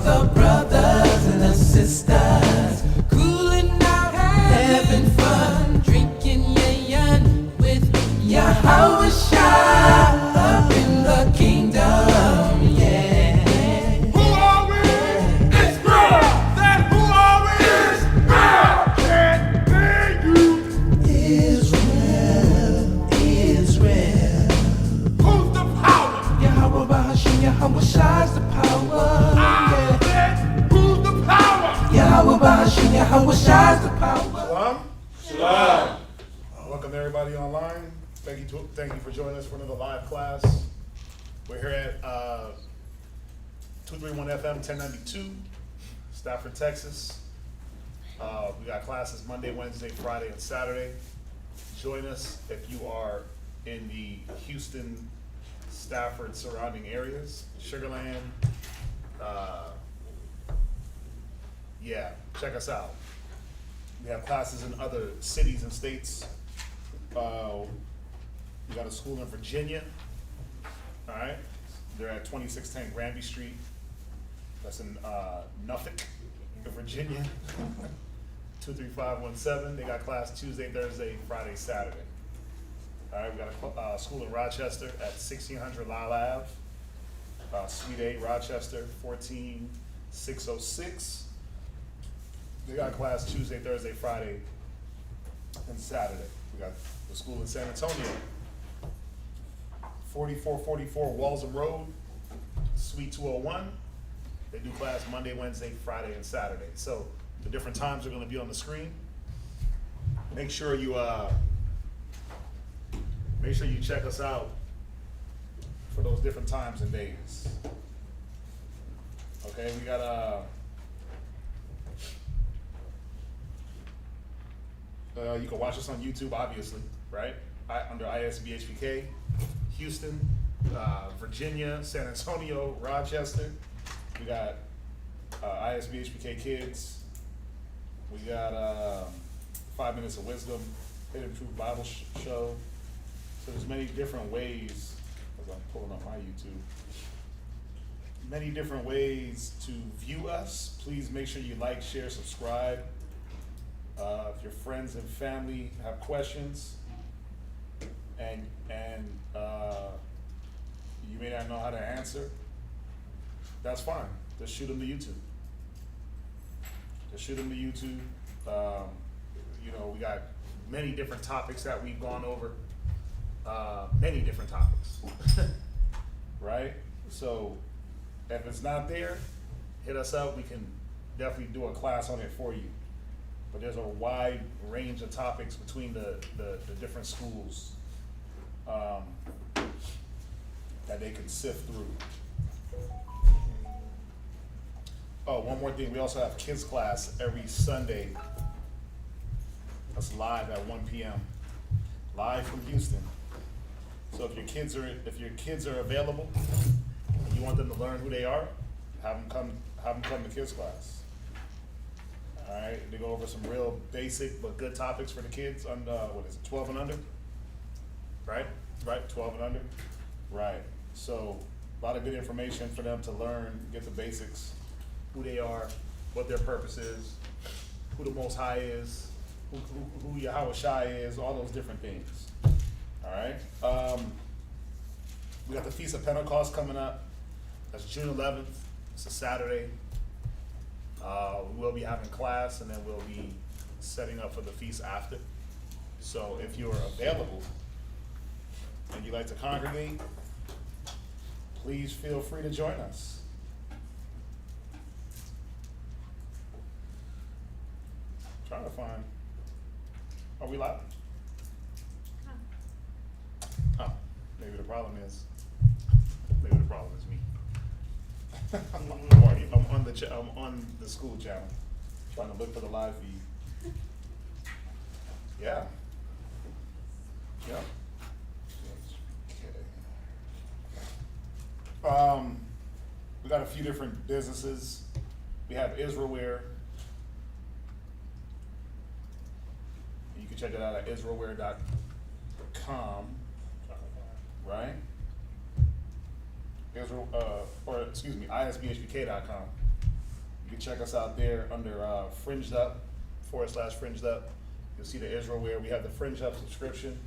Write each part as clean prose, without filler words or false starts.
the brothers and the sisters, cooling out, having fun, drinking yayan with Yahweh Shai up in the kingdom, yeah. Who are we? Israel! Then who are we? Israel! Can't be you! Israel. Who's the power? Yahweh Bahashim, Yahweh Shai's the power, I yeah. said, who's the power? Yahweh Bahashim, Yahweh Shai's the power. Plsam? Shalom. Welcome everybody online. Thank you for joining us for another live class. We're here at 231 FM 1092, Stafford, Texas. We got classes Monday, Wednesday, Friday, and Saturday. Join us if you are in the Houston, Stafford surrounding areas, Sugarland. Yeah, check us out. We have classes in other cities and states. We got a school in Virginia. All right, they're at 2610 Granby Street. That's in Norfolk, Virginia. 23517. They got class Tuesday, Thursday, Friday, Saturday. All right, we got a school in Rochester at 1600 Lyle Ave, Suite A, Rochester, 14606. They got class Tuesday, Thursday, Friday, and Saturday. We got the school in San Antonio, 4444 Walsham Road, Suite 201. They do class Monday, Wednesday, Friday, and Saturday. So the different times are going to be on the screen. Make sure you check us out for those different times and days. Okay, we got you can watch us on YouTube, obviously, right? Under ISBHPK, Houston, Virginia, San Antonio, Rochester. We got ISBHPK Kids. We got 5 Minutes of Wisdom, Hidden Truth Bible Show. So there's many different ways, as I'm pulling up my YouTube, many different ways to view us. Please make sure you like, share, subscribe. If your friends and family have questions and you may not know how to answer, that's fine. Just shoot them to YouTube. You know, we got many different topics that we've gone over. Many different topics, right? So if it's not there, hit us up. We can definitely do a class on it for you. But there's a wide range of topics between the different schools that they can sift through. Oh, one more thing. We also have kids class every Sunday. That's live at 1 p.m. Live from Houston. So if your kids are available and you want them to learn who they are, have them come to kids class. All right, they go over some real basic but good topics for the kids on 12 and under, right? 12 and under, right? So a lot of good information for them to learn, get the basics, who they are, what their purpose is, who the Most High is, who Yahweh Shai is, all those different things. All right. We got the Feast of Pentecost coming up. That's June 11th. It's a Saturday. We'll be having class, and then we'll be setting up for the feast after. So if you're available and you like to congregate, please feel free to join us. Trying to find. Are we live? Oh, maybe the problem is me. I'm on the school channel, trying to look for the live feed. Yeah. Okay. We got a few different businesses. We have Israelware. You can check it out at israelware.com, right? ISBHPK.com. You can check us out there under Fringed Up, / Fringed Up. You'll see the Israel wear. We have the Fringed Up subscription.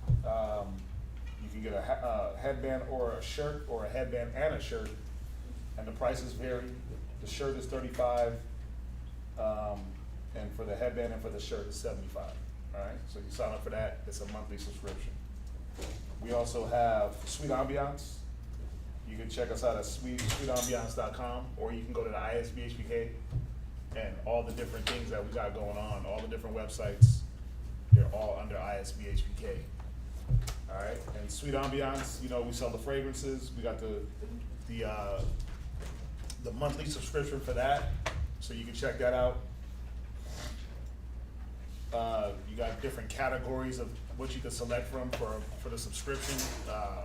You can get a headband or a shirt, or a headband and a shirt, and the prices vary. The shirt is $35, and for the headband and for the shirt is $75. All right, so you sign up for that. It's a monthly subscription. We also have Sweet Ambiance. You can check us out at sweetambiance.com, or you can go to the ISBHPK and all the different things that we got going on, all the different websites, they're all under ISBHPK. All right, and Sweet Ambiance, you know, we sell the fragrances. We got the monthly subscription for that, so you can check that out. You got different categories of what you can select from for the subscription,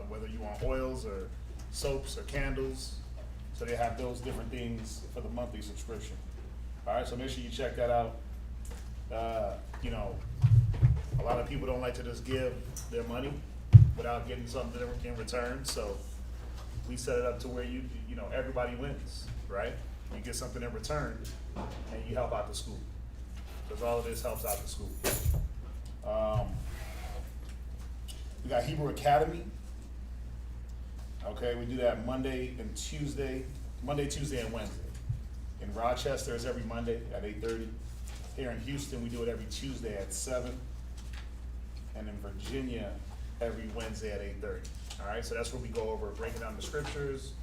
whether you want oils or soaps or candles. So they have those different things for the monthly subscription. All right, so make sure you check that out. You know, a lot of people don't like to just give their money without getting something in return. So we set it up to where you know, everybody wins, right? You get something in return and you help out the school, because all of this helps out the school. We got Hebrew Academy. Okay, we do that Monday, Tuesday, and Wednesday. In Rochester, it's every Monday at 8:30. Here in Houston, we do it every Tuesday at 7. And in Virginia, every Wednesday at 8:30. All right, so that's where we go over breaking down the scriptures,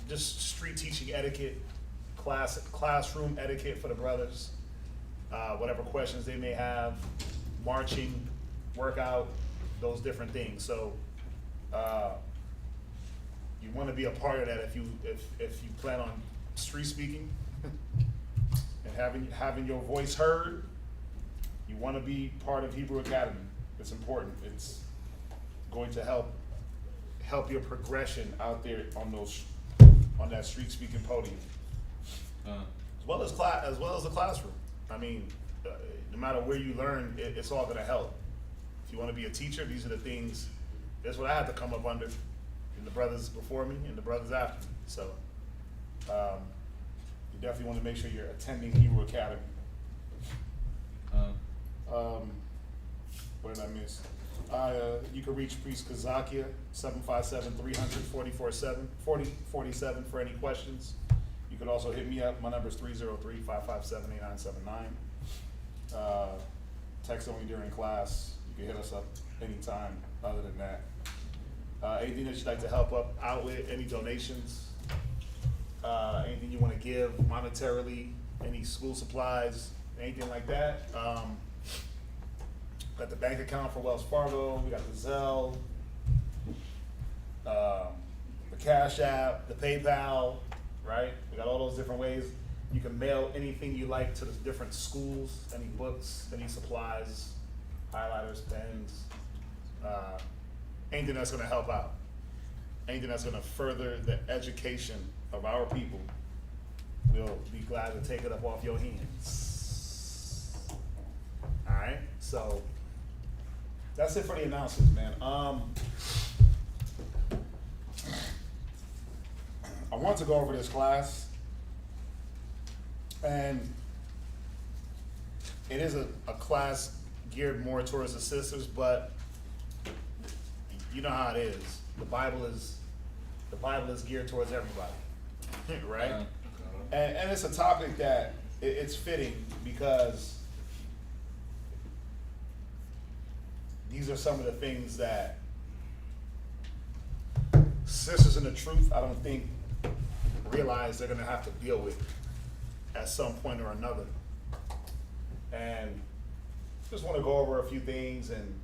just street teaching etiquette, classroom etiquette for the brothers, whatever questions they may have, marching, workout, those different things. So you want to be a part of that if you plan on street speaking and having your voice heard. You want to be part of Hebrew Academy. It's important. It's going to help your progression out there on that street speaking podium, as well as the classroom. I mean, no matter where you learn, it's all going to help. If you want to be a teacher, these are the things. That's what I had to come up under, and the brothers before me and the brothers after me. So you definitely want to make sure you're attending Hebrew Academy. What did I miss? You can reach Priest Kazakia, 757-300-4447 for any questions. You can also hit me up. My number is 303-557-8979. Text only during class. You can hit us up anytime other than that. Anything that you'd like to help out with, any donations, anything you want to give monetarily, any school supplies, anything like that. Got the bank account for Wells Fargo, we got the Zelle, the Cash App, the PayPal, right? We got all those different ways. You can mail anything you like to the different schools, any books, any supplies, highlighters, pens, anything that's gonna help out. Anything that's gonna further the education of our people, we'll be glad to take it up off your hands. All right, so that's it for the announcements, man. I want to go over this class, and it is a class geared more towards the sisters, but you know how it is. The Bible is geared towards everybody, right? And it's a topic that it's fitting, because these are some of the things that sisters in the truth, I don't think, realize they're gonna have to deal with at some point or another. And just wanna go over a few things and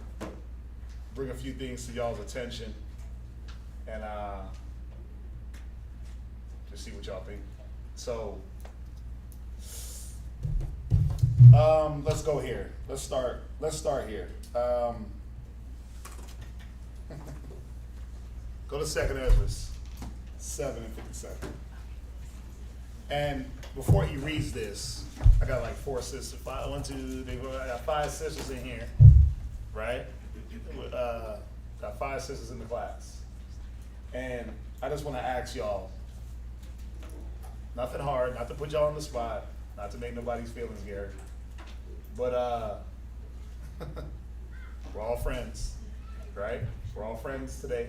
bring a few things to y'all's attention, and just see what y'all think. So, let's go here. Let's start here. Go to 2nd Erdras, 7:57. And before he reads this, I got like 4 sisters. I got 5 sisters in here, right? Got 5 sisters in the class. And I just want to ask y'all, Nothing hard, not to put y'all on the spot, not to make nobody's feelings get hurt. But we're all friends, right? We're all friends today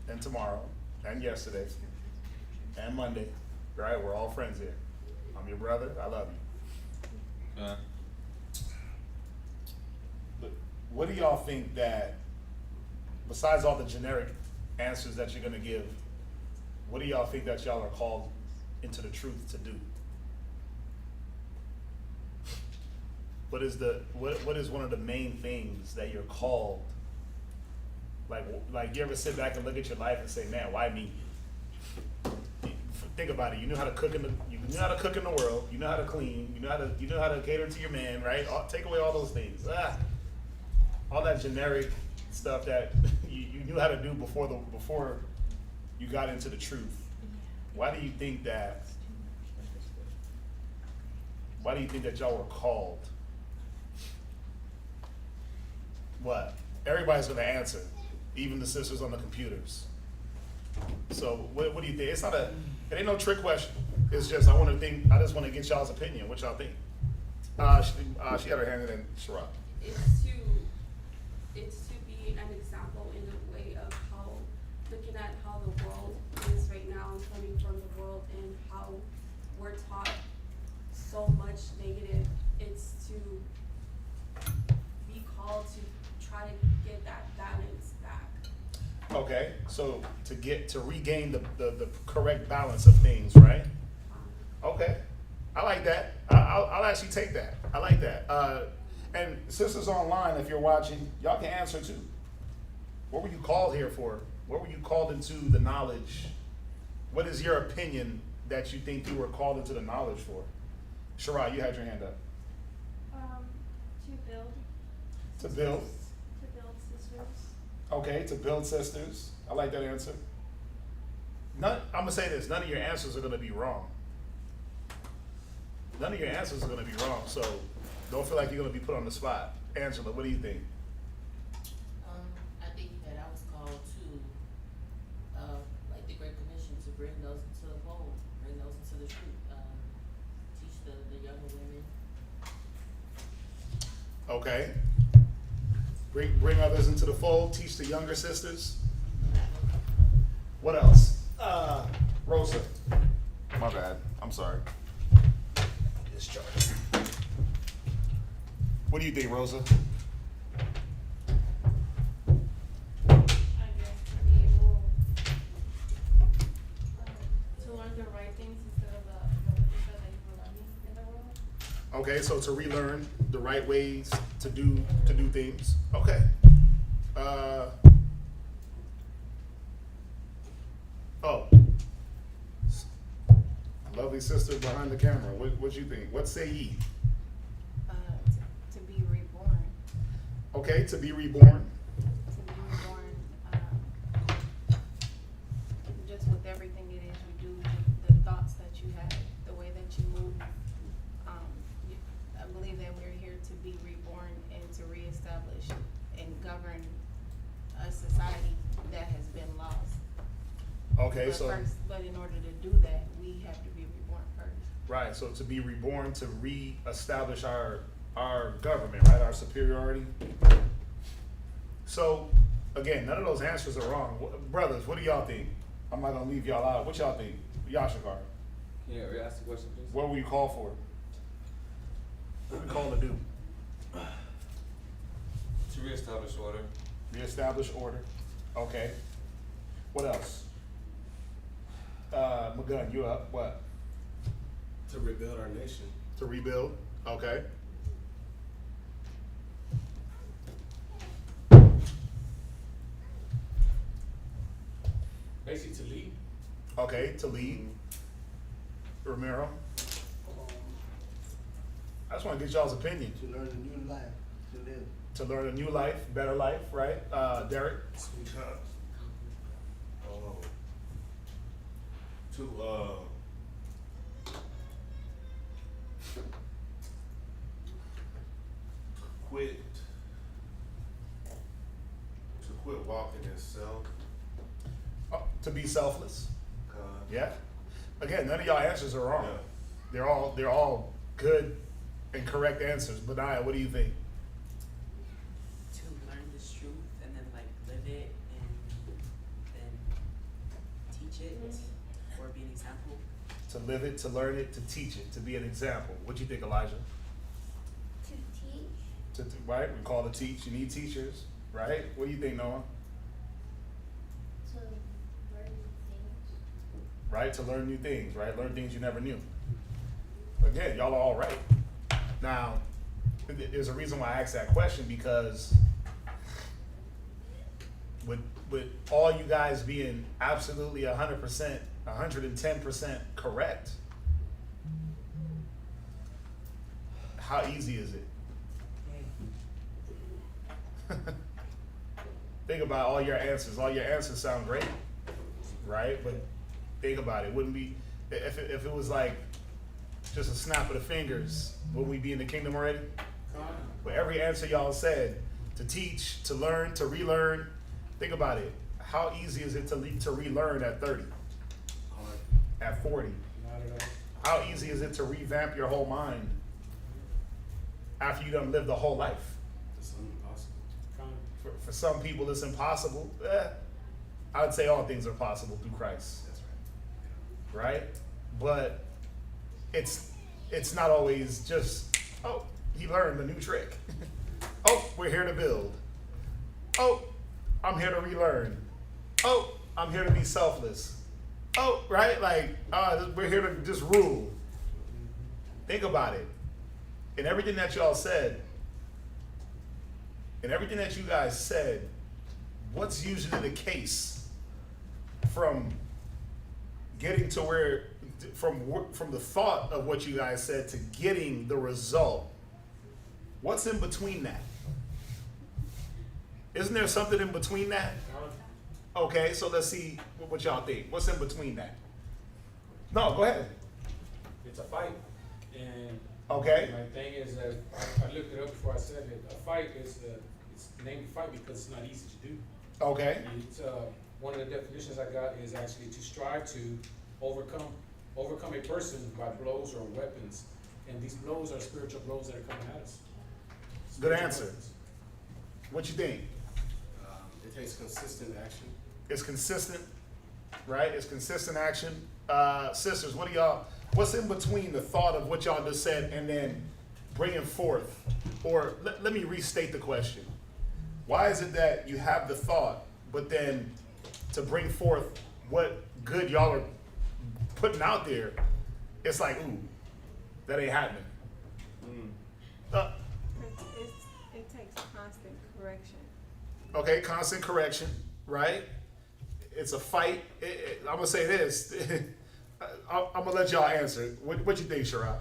and tomorrow and yesterday and Monday, right? We're all friends here. I'm your brother. I love you. But what do y'all think that, besides all the generic answers that you're gonna give, what do y'all think that y'all are called into the truth to do? What is one of the main things that you're called? Like you ever sit back and look at your life and say, man, why me? Think about it. You knew how to cook in the world. You know how to clean. You know how to cater to your man, right? Take away all those things. All that generic stuff that you knew how to do before you got into the truth. Why do you think that y'all were called? What? Everybody's gonna answer, even the sisters on the computers. So what do you think? It ain't no trick question. It's just I just want to get y'all's opinion. What y'all think? She had her hand in Shara. It's to be an example in a way of looking at how the world is right now and coming from the world and how we're taught so much negative. It's to be called to try to get that balance back. Okay, so to regain the correct balance of things, right? Okay, I like that. I'll actually take that. I like that. And sisters online, if you're watching, y'all can answer too. What were you called here for? What were you called into the knowledge? What is your opinion that you think you were called into the knowledge for? Shara, you had your hand up. To build. To build? To build sisters. Okay, to build sisters. I like that answer. I'm gonna say this, none of your answers are gonna be wrong. None of your answers are gonna be wrong, so don't feel like you're gonna be put on the spot. Angela, what do you think? I think that I was called to, like the Great Commission, to bring those into the fold, bring those into the truth, teach the younger women. Okay. Bring others into the fold, teach the younger sisters. What else? Rosa. My bad. I'm sorry. Discharge. What do you think, Rosa? I guess to be able to learn the right things instead of the literature that you were learning in the world. Okay, so to relearn the right ways to do things. Okay. Lovely sister behind the camera. What you think? What say ye? To be reborn. Okay, to be reborn. To be reborn, just with everything it is you do, the thoughts that you have, the way that you move. I believe that we're here to be reborn and to reestablish and govern a society that has been lost. Okay, But in order to do that, we have to be reborn first. Right, so to be reborn, to re-establish our government, right, our superiority. So, again, none of those answers are wrong. Brothers, what do y'all think? I'm not gonna leave y'all out. What y'all think? Yashikar, Yeah, re-ask the question, please. what were you called for? What were we called to do? To reestablish order. Reestablish order. Okay. What else? McGunn, you up? What? To rebuild our nation. To rebuild? Okay. Basically to lead. Okay, to lead. Ramiro? I just want to get y'all's opinion. To learn a new life, to live. To learn a new life, better life, right? Derek? Sweetheart. To quit walking in self. To be selfless. Yeah. Again, none of y'all answers are wrong. Yeah. They're all good and correct answers. But Naya, what do you think? To learn this truth and then like live it and then teach it or be an example. To live it, to learn it, to teach it, to be an example. What do you think, Elijah? To teach. Right? We call it teach. You need teachers, right? What do you think, Noah? To learn things. Right? To learn new things, right? Learn things you never knew. Again, y'all are all right. Now, there's a reason why I asked that question, because with all you guys being absolutely 100%, 110% correct, how easy is it? Think about all your answers. All your answers sound great, right? But think about it. Wouldn't be if it was like just a snap of the fingers, would we be in the kingdom already? But every answer y'all said, to teach, to learn, to relearn. Think about it. How easy is it to relearn at 30? At 40? Not at all. How easy is it to revamp your whole mind after you done lived the whole life? It's impossible. For some people, it's impossible. I would say all things are possible through Christ. That's right. Right? But it's not always just, oh, he learned a new trick. Oh, we're here to build. Oh, I'm here to relearn. Oh, I'm here to be selfless. Oh, right? Like, we're here to just rule. Think about it. In everything that y'all said, in everything that you guys said, what's usually the case from getting to where, from the thought of what you guys said to getting the result? What's in between that? Isn't there something in between that? Okay, so let's see what y'all think. What's in between that? No, go ahead. It's a fight. And Okay. my thing is that I looked it up before I said it. A fight is it's named fight because it's not easy to do. Okay. It's, one of the definitions I got is actually to strive to overcome a person by blows or weapons. And these blows are spiritual blows that are coming at us. Good Spiritual answer. weapons. What you think? It takes consistent action. It's consistent, right? It's consistent action. Sisters, what's in between the thought of what y'all just said and then bringing forth? Or let me restate the question. Why is it that you have the thought, but then to bring forth what good y'all are putting out there, it's like, ooh, that ain't happening. It takes constant correction. Okay, constant correction, right? It's a fight. I'm gonna say this. I'm gonna let y'all answer. What you think, Shara?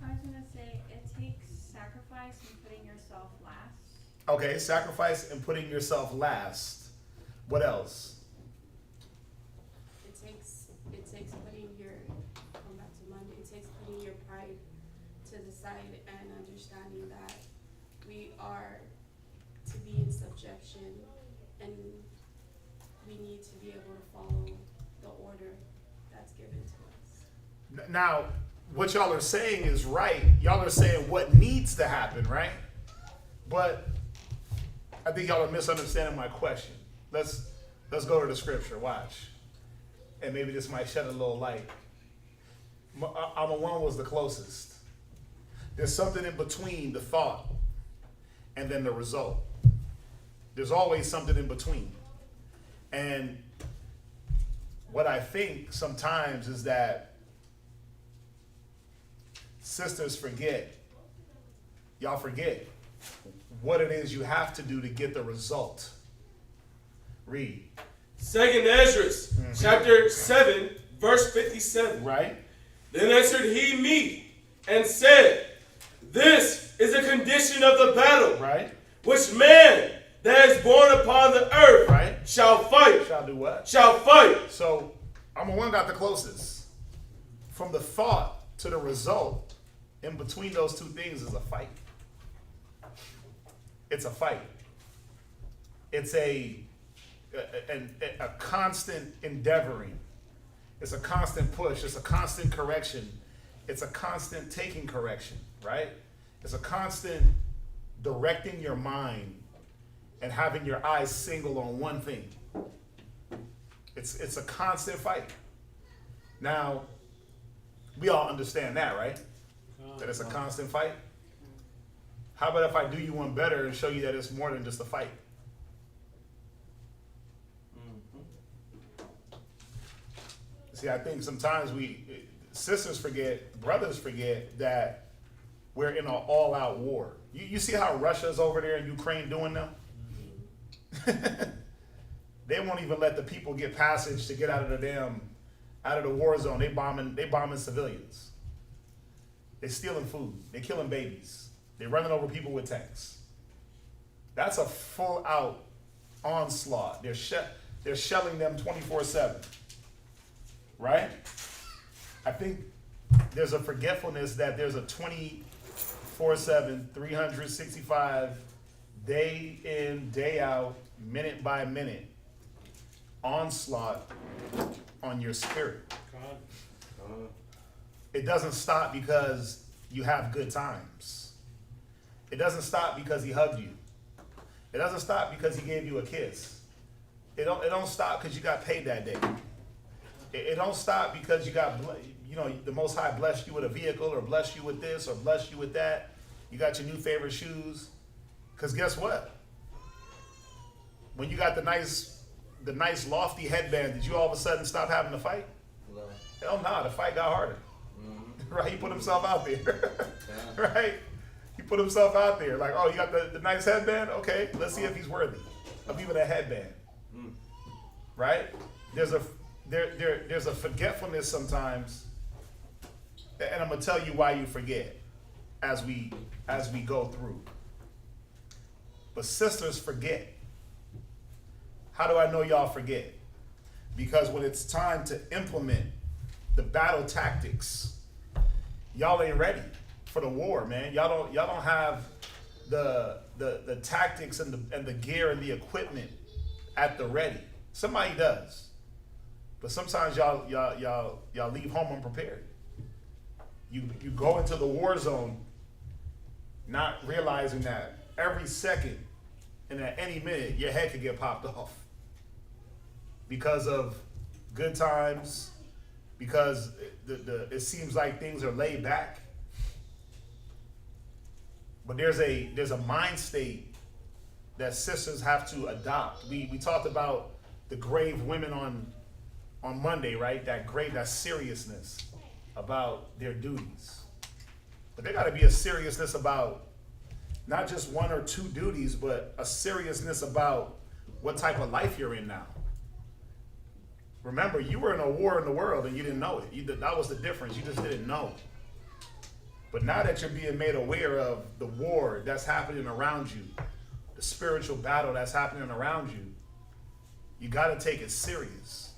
I was gonna say it takes sacrifice and putting yourself last. Okay, sacrifice and putting yourself last. What else? It takes putting your, going back to Monday, it takes putting your pride to the side and understanding that we are to be in subjection and we need to be able to follow the order that's given to us. Now, what y'all are saying is right. Y'all are saying what needs to happen, right? But I think y'all are misunderstanding my question. Let's go to the scripture. Watch. And maybe this might shed a little light. One was the closest. There's something in between the thought and then the result. There's always something in between. And what I think sometimes is that sisters forget, y'all forget what it is you have to do to get the result. Read. Second Erdras, chapter 7, verse 57. Right? Then answered he me and said, this is a condition of the battle, Right? which man that is born upon the earth Right? shall fight. Shall do what? Shall fight. So, one got the closest. From the thought to the result, in between those two things is a fight. It's a fight. It's a constant endeavoring. It's a constant push. It's a constant correction. It's a constant taking correction, right? It's a constant directing your mind and having your eyes single on one thing. It's a constant fight. Now, we all understand that, right? That it's a constant fight. How about if I do you one better and show you that it's more than just a fight? See, I think sometimes sisters forget, brothers forget that we're in an all-out war. You see how Russia's over there in Ukraine doing them? They won't even let the people get passage to get out of the war zone. They bombing civilians. They stealing food. They killing babies. They running over people with tanks. That's a full-out onslaught. They're shelling them 24/7. Right? I think there's a forgetfulness that there's a 24/7, 365, day in, day out, minute by minute onslaught on your spirit. It doesn't stop because you have good times. It doesn't stop because he hugged you. It doesn't stop because he gave you a kiss. It don't stop because you got paid that day. It don't stop because you got, the Most High blessed you with a vehicle or blessed you with this or blessed you with that. You got your new favorite shoes. Because guess what? When you got the nice lofty headband, did you all of a sudden stop having to fight? No. Hell nah, the fight got harder. Mm-hmm. Right? He put himself out there. Yeah. Right? He put himself out there. Like, oh, you got the nice headband? Okay, let's see if he's worthy of even a headband. Right? There's a forgetfulness sometimes, and I'm gonna tell you why you forget as we go through. But sisters forget. How do I know y'all forget? Because when it's time to implement the battle tactics, y'all ain't ready for the war, man. Y'all don't have the tactics and the gear and the equipment at the ready. Somebody does. But sometimes y'all leave home unprepared. You go into the war zone not realizing that every second and at any minute your head could get popped off because of good times, because it seems like things are laid back. But there's a mind state that sisters have to adopt. We talked about the grave women on Monday, right? That seriousness about their duties. But there got to be a seriousness about not just one or two duties, but a seriousness about what type of life you're in now. Remember, you were in a war in the world and you didn't know it. That was the difference. You just didn't know. But now that you're being made aware of the war that's happening around you, the spiritual battle that's happening around you, you got to take it serious.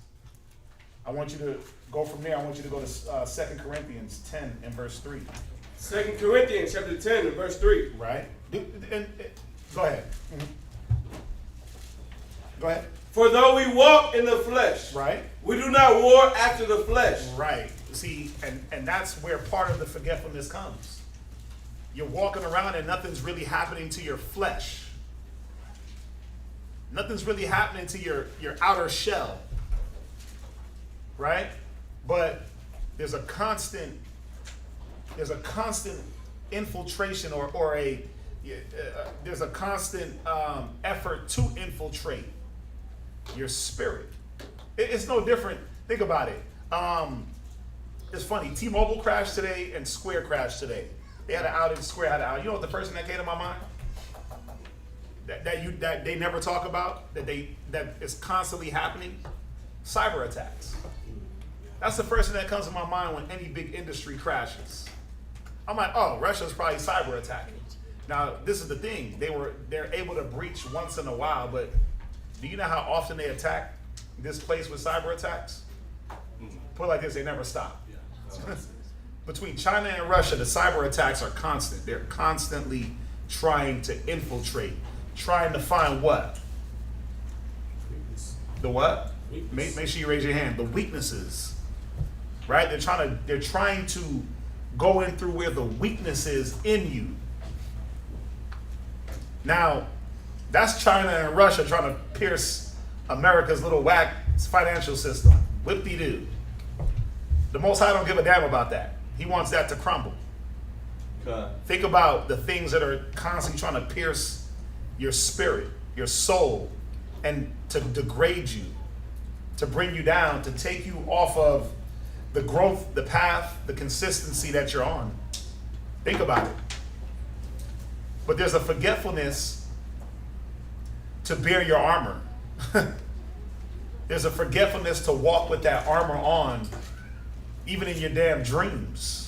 I want you to go from there. I want you to go to 2 Corinthians 10 and verse 3. 2 Corinthians chapter 10 and verse 3. Right? Go ahead. Mm-hmm. Go ahead. For though we walk in the flesh, right, we do not war after the flesh. Right. See, and that's where part of the forgetfulness comes. You're walking around and nothing's really happening to your flesh. Nothing's really happening to your outer shell. Right? But there's a constant infiltration there's a constant effort to infiltrate your spirit. It's no different. Think about it. It's funny. T-Mobile crashed today and Square crashed today. They had an outage. Square had an outage. You know what the first thing that came to my mind? That they never talk about. That is constantly happening. Cyber attacks. That's the first thing that comes to my mind when any big industry crashes. I'm like, oh, Russia's probably cyber attacking. Now, this is the thing. They're able to breach once in a while, but do you know how often they attack this place with cyber attacks? Put it like this, they never stop. Between China and Russia, the cyber attacks are constant. They're constantly trying to infiltrate, trying to find what? The what? Make sure you raise your hand. The weaknesses right? They're trying to go in through where the weakness is in you. Now, that's China and Russia trying to pierce America's little whack financial system. Whip-de-doo. The Most High don't give a damn about that. He wants that to crumble. Okay. Think about the things that are constantly trying to pierce your spirit, your soul, and to degrade you, to bring you down, to take you off of the growth, the path, the consistency that you're on. Think about it. But there's a forgetfulness to bear your armor. There's a forgetfulness to walk with that armor on, even in your damn dreams.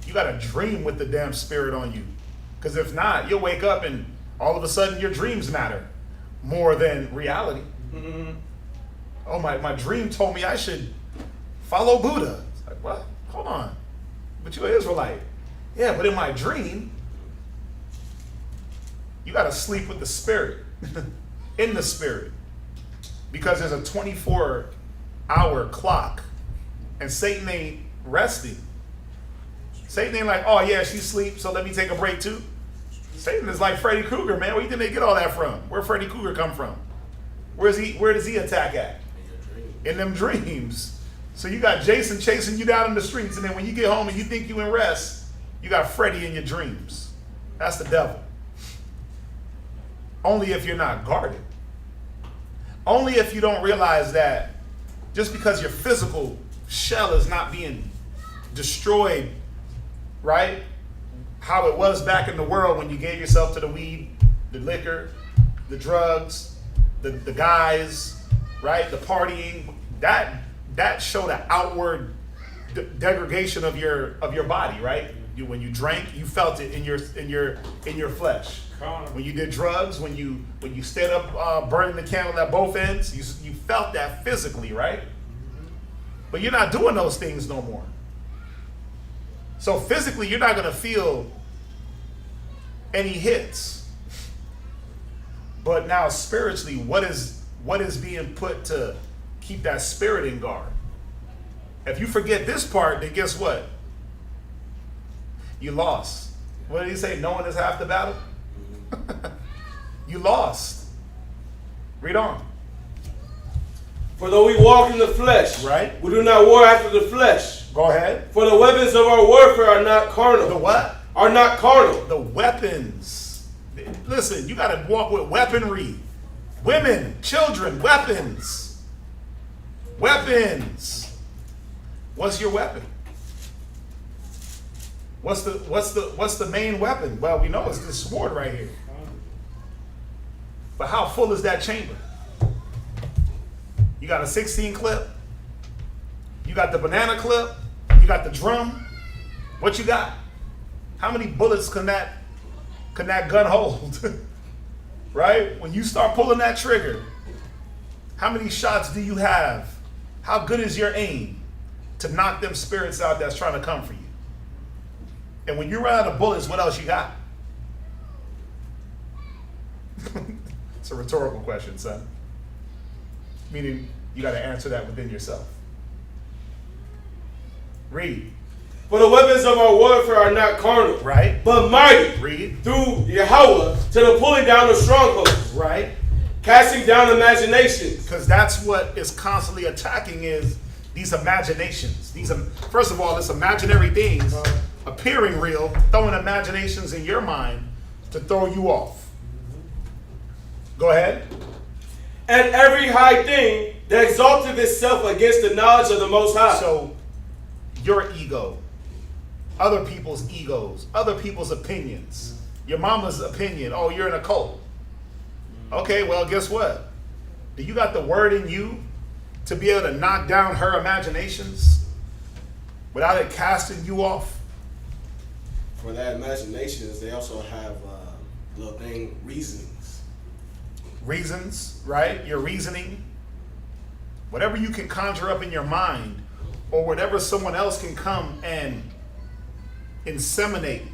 You got to dream with the damn spirit on you. Because if not, you'll wake up and all of a sudden your dreams matter more than reality. Mm-hmm. Oh, my dream told me I should follow Buddha. It's like, what? Hold on. But you're an Israelite. Yeah, but in my dream, you got to sleep with the spirit. In the spirit. Because there's a 24-hour clock. And Satan ain't resting. Satan ain't like, oh yeah, she sleeps, so let me take a break too. Satan is like Freddy Krueger, man. Where do you think they get all that from? Where Freddy Krueger come from? Where does he attack at? In them dreams. So you got Jason chasing you down in the streets, and then when you get home and you think you in rest, you got Freddy in your dreams. That's the devil. Only if you're not guarded. Only if you don't realize that just because your physical shell is not being destroyed, right? How it was back in the world when you gave yourself to the weed, the liquor, the drugs, the guys, right? The partying. That showed an outward degradation of your body, right? When you drank, you felt it in your flesh. When you did drugs, when you stayed up burning the candle at both ends, you felt that physically, right? But you're not doing those things no more. So physically, you're not going to feel any hits. But now spiritually, what is being put to keep that spirit in guard? If you forget this part, then guess what? You lost. What did he say? Knowing is half the battle? You lost. Read on. For though we walk in the flesh, right, we do not war after the flesh. Go ahead. For the weapons of our warfare are not carnal. The what? Are not carnal. The weapons. Listen, you got to walk with weaponry. Women, children, weapons. Weapons. What's your weapon? What's the main weapon? Well, we know it's this sword right here. But how full is that chamber? You got a 16 clip. You got the banana clip. You got the drum. What you got? How many bullets can that gun hold? Right? When you start pulling that trigger, how many shots do you have? How good is your aim to knock them spirits out that's trying to come for you? And when you run out of bullets, what else you got? It's a rhetorical question, son. Meaning you got to answer that within yourself. Read. For the weapons of our warfare are not carnal, right, but mighty. Read. Through Yahweh to the pulling down of strongholds, right, casting down imaginations. Because that's what is constantly attacking is these imaginations. First of all, it's imaginary things appearing real, throwing imaginations in your mind to throw you off. Go ahead. And every high thing that exalteth itself against the knowledge of the Most High. So, your ego, other people's egos, other people's opinions, your mama's opinion, oh, you're in a cult. Okay, well, guess what? Do you got the word in you to be able to knock down her imaginations without it casting you off? For that imaginations, they also have little thing, reasonings. Reasons, right? Your reasoning. Whatever you can conjure up in your mind, or whatever someone else can come and inseminate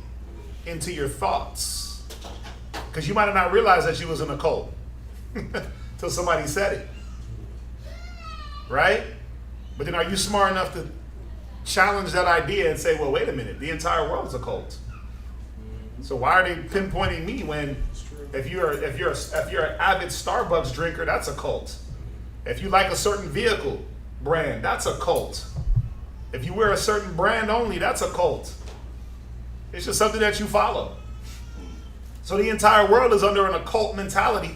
into your thoughts. Because you might have not realized that you was in a cult till somebody said it. Right? But then are you smart enough to challenge that idea and say, well, wait a minute, the entire world is a cult. So why are they pinpointing me when if you're an avid Starbucks drinker, that's a cult. If you like a certain vehicle brand, that's a cult. If you wear a certain brand only, that's a cult. It's just something that you follow. So the entire world is under an occult mentality.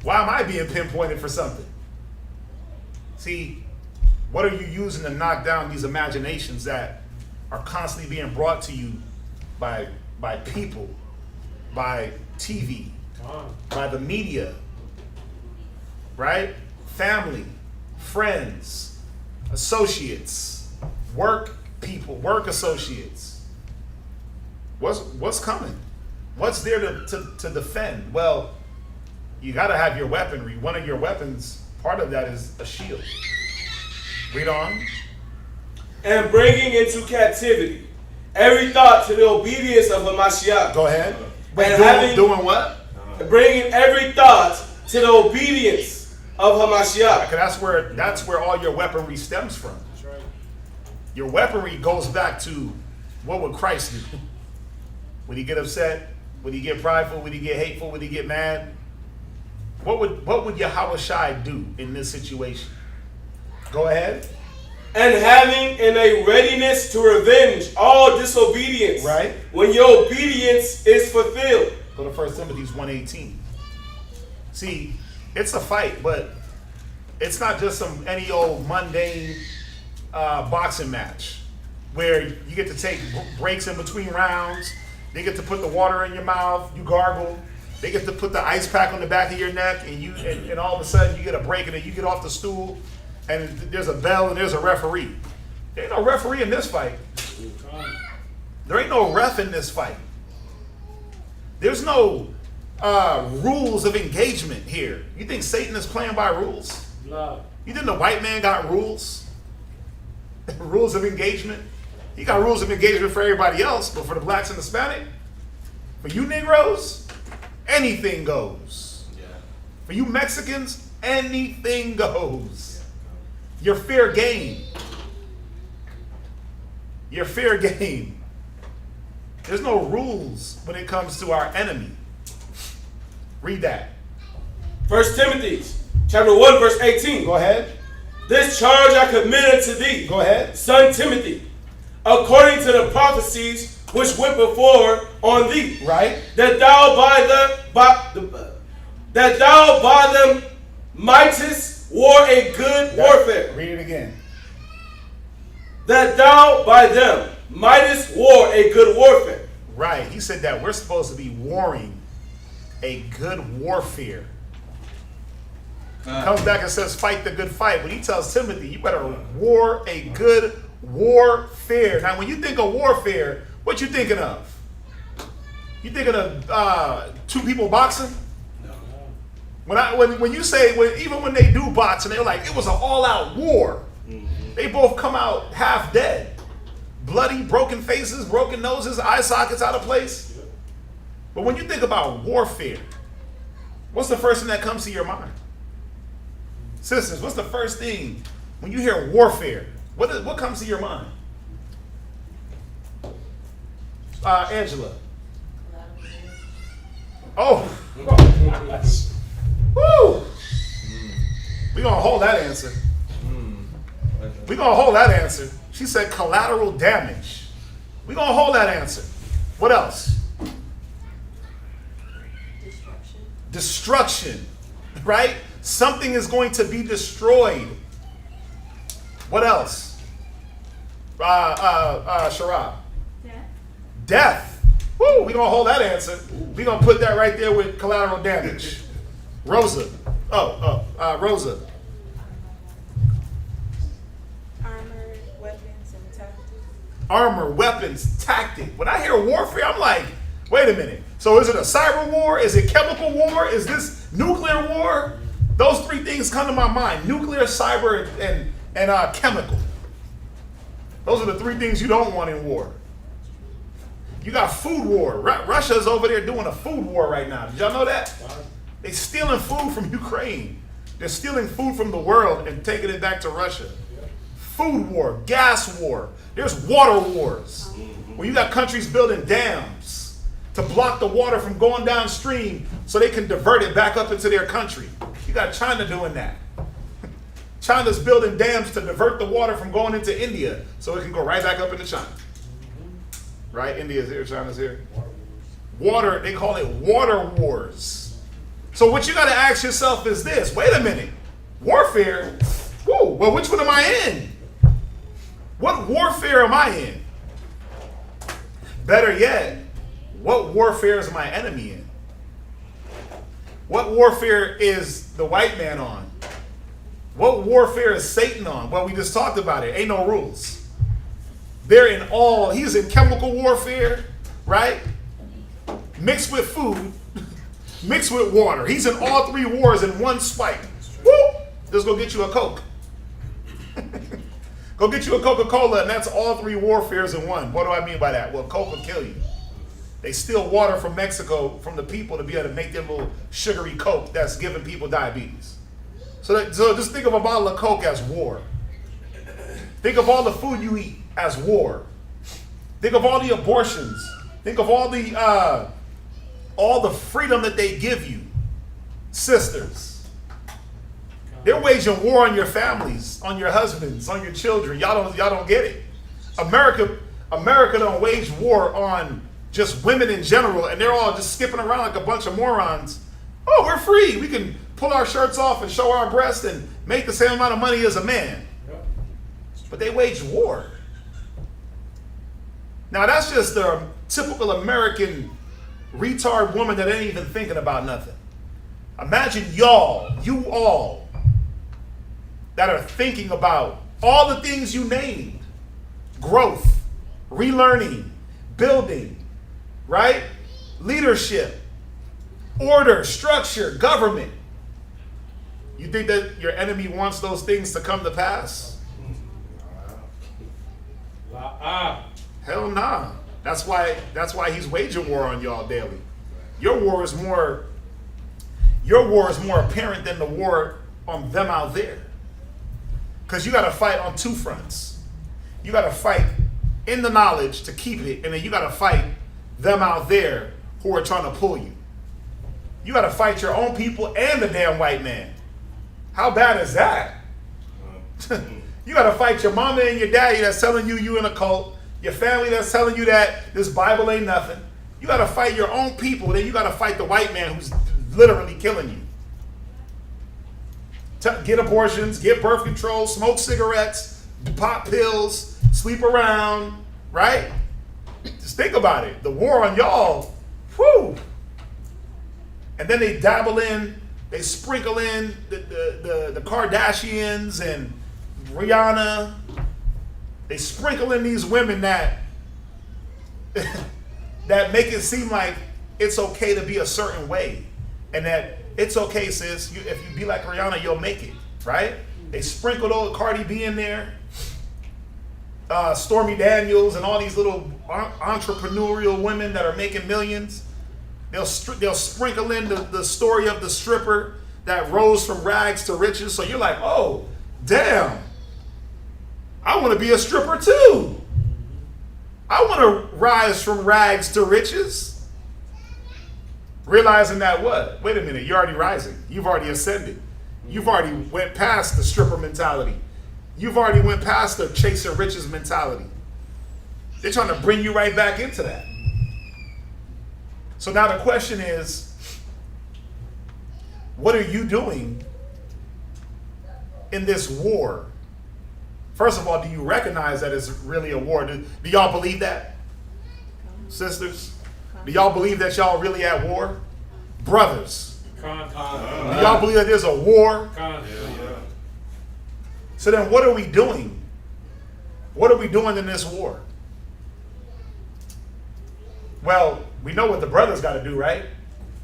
Why am I being pinpointed for something? See, what are you using to knock down these imaginations that are constantly being brought to you by people, by TV, by the media, right? Family, friends, associates, work people, work associates. What's coming? What's there to defend? Well, you got to have your weaponry. One of your weapons, part of that is a shield. Read on. And bringing into captivity every thought to the obedience of Hamashiach. Go ahead. And doing what? Bringing every thought to the obedience of Hamashiach. That's where all your weaponry stems from. That's right. Your weaponry goes back to what would Christ do? Would he get upset? Would he get prideful? Would he get hateful? Would he get mad? What would Yahushua do in this situation? Go ahead. And having in a readiness to revenge all disobedience. Right. When your obedience is fulfilled. Go to 1 Timothy 1:18. See, it's a fight, but it's not just some any old mundane boxing match where you get to take breaks in between rounds. They get to put the water in your mouth, you gargle. They get to put the ice pack on the back of your neck, and all of a sudden you get a break, and then you get off the stool, and there's a bell and there's a referee. There ain't no referee in this fight. There ain't no ref in this fight. There's no rules of engagement here. You think Satan is playing by rules? No. You think the white man got rules? Rules of engagement? He got rules of engagement for everybody else, but for the blacks and Hispanic, for you Negroes, anything goes. Yeah. For you Mexicans, anything goes. You're fair game. You're fair game. There's no rules when it comes to our enemy. Read that. 1 Timothy chapter 1 verse 18. Go ahead. This charge I commit unto thee, Go ahead. son Timothy, according to the prophecies which went before on thee, Right. that thou by them mightest war a good warfare. Read it again. That thou by them mightest war a good warfare. Right. He said that we're supposed to be warring a good warfare. He comes back and says, fight the good fight. But he tells Timothy, you better war a good warfare. Now, when you think of warfare, what you thinking of? You thinking of two people boxing? When you say, even when they do boxing, they're like, it was an all-out war. They both come out half dead. Bloody, broken faces, broken noses, eye sockets out of place. But when you think about warfare, what's the first thing that comes to your mind? Sisters, what's the first thing when you hear warfare? What comes to your mind? Angela. Oh. Woo. We're going to hold that answer. We're going to hold that answer. She said collateral damage. We're going to hold that answer. What else? Destruction. Right? Something is going to be destroyed. What else? Sharab. Death. Woo, we're going to hold that answer. We're going to put that right there with collateral damage. Rosa. Rosa. Armor, weapons, and tactics. Armor, weapons, tactic. When I hear warfare, I'm like, wait a minute. So is it a cyber war? Is it chemical war? Is this nuclear war? Those three things come to my mind. Nuclear, cyber, and chemical. Those are the three things you don't want in war. You got food war. Russia's over there doing a food war right now. Did y'all know that? They're stealing food from Ukraine. They're stealing food from the world and taking it back to Russia. food war, gas war. There's water wars. Where you got countries building dams to block the water from going downstream so they can divert it back up into their country. You got China doing that. China's building dams to divert the water from going into India so it can go right back up into China. Right? India's here, China's here. Water, they call it water wars. So what you got to ask yourself is this. Wait a minute. Warfare? Whoa, well, which one am I in? What warfare am I in? Better yet, what warfare is my enemy in? What warfare is the white man on? What warfare is Satan on? Well, we just talked about it. Ain't no rules. He's in chemical warfare, right? Mixed with food, mixed with water. He's in all three wars in one spike. Woo! Just go get you a Coke. Go get you a Coca-Cola, and that's all three warfares in one. What do I mean by that? Well, Coke will kill you. They steal water from Mexico from the people to be able to make their little sugary Coke that's giving people diabetes. So just think of a bottle of Coke as war. Think of all the food you eat as war. Think of all the abortions. Think of all the freedom that they give you. Sisters. They're waging war on your families, on your husbands, on your children. Y'all don't get it. America don't wage war on just women in general, and they're all just skipping around like a bunch of morons. Oh, we're free. We can pull our shirts off and show our breasts and make the same amount of money as a man. But they wage war. Now that's just a typical American retard woman that ain't even thinking about nothing. Imagine you all, that are thinking about all the things you named. Growth, relearning, building, right? Leadership, order, structure, government. You think that your enemy wants those things to come to pass? Hell nah. That's why he's waging war on y'all daily. Your war is more apparent than the war on them out there. Because you got to fight on two fronts. You got to fight in the knowledge to keep it, and then you got to fight them out there who are trying to pull you. You got to fight your own people and the damn white man. How bad is that? You got to fight your mama and your daddy that's telling you in a cult, your family that's telling you that this Bible ain't nothing. You got to fight your own people, then you got to fight the white man who's literally killing you. Get abortions, get birth control, smoke cigarettes, pop pills, sleep around, right? Just think about it. The war on y'all, whew. And then they they sprinkle in the Kardashians and Rihanna. They sprinkle in these women that make it seem like it's okay to be a certain way. And that it's okay, sis. If you be like Rihanna, you'll make it, right? They sprinkled old Cardi B in there, Stormy Daniels, and all these little entrepreneurial women that are making millions. They'll sprinkle in the story of the stripper that rose from rags to riches. So you're like, oh, damn, I want to be a stripper too. I want to rise from rags to riches. Realizing that what? Wait a minute, you're already rising. You've already ascended. You've already went past the stripper mentality. You've already went past the chasing riches mentality. They're trying to bring you right back into that. So now the question is, what are you doing in this war? First of all, do you recognize that it's really a war? Do y'all believe that? Sisters? Do y'all believe that y'all really at war? Brothers? Do y'all believe that there's a war? So then what are we doing? What are we doing in this war? Well, we know what the brothers got to do, right?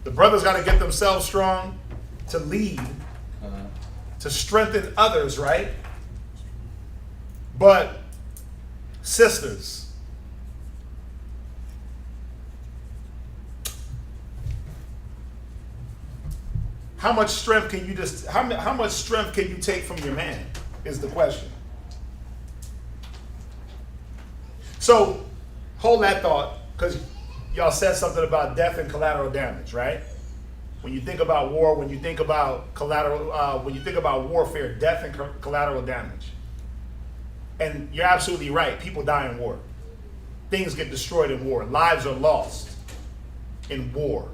The brothers got to get themselves strong to lead, to strengthen others, right? But sisters, how much strength can you take from your man is the question. So hold that thought, because y'all said something about death and collateral damage, right? When you think about war, when you think about when you think about warfare, death and collateral damage. And you're absolutely right. People die in war. Things get destroyed in war. Lives are lost in war.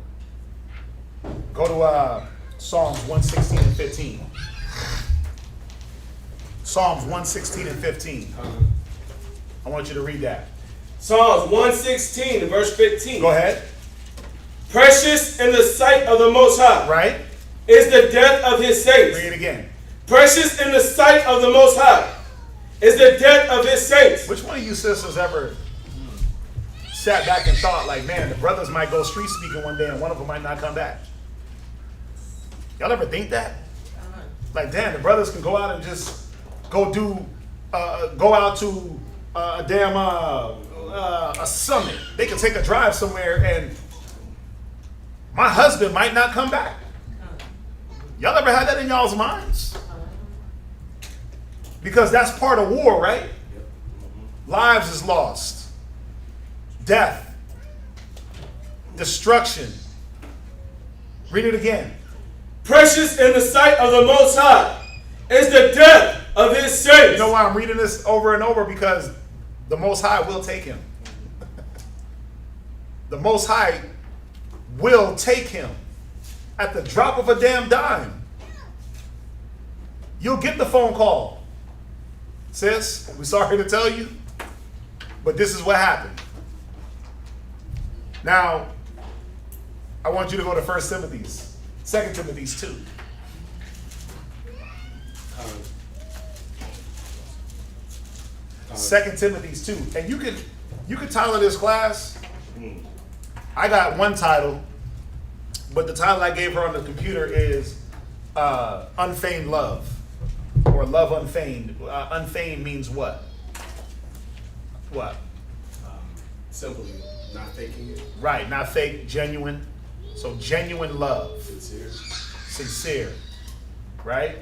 Go to Psalms 116 and 15. Psalms 116 and 15. I want you to read that. Psalms 116 and verse 15. Go ahead. Precious in the sight of the Most High Right? is the death of his saints. Read it again. Precious in the sight of the Most High is the death of his saints. Which one of you sisters ever sat back and thought, like, man, the brothers might go street speaking one day and one of them might not come back? Y'all ever think that? Like, damn, the brothers can go out and just go out to a damn a summit. They can take a drive somewhere and my husband might not come back. Y'all ever had that in y'all's minds? Because that's part of war, right? Lives is lost. Death. Destruction. Read it again. Precious in the sight of the Most High is the death of his saints. You know why I'm reading this over and over? Because the Most High will take him. The Most High will take him at the drop of a damn dime. You'll get the phone call. Sis, we're sorry to tell you, but this is what happened. Now, I want you to go to 1 Timothy's, 2 Timothy's 2. Second Timothy's 2. And you can title this class. I got one title, but the title I gave her on the computer is Unfeigned Love, or Love Unfeigned. Unfeigned means what? What? Simply not faking it. Right, not fake, genuine. So genuine love. Sincere. Sincere. Right?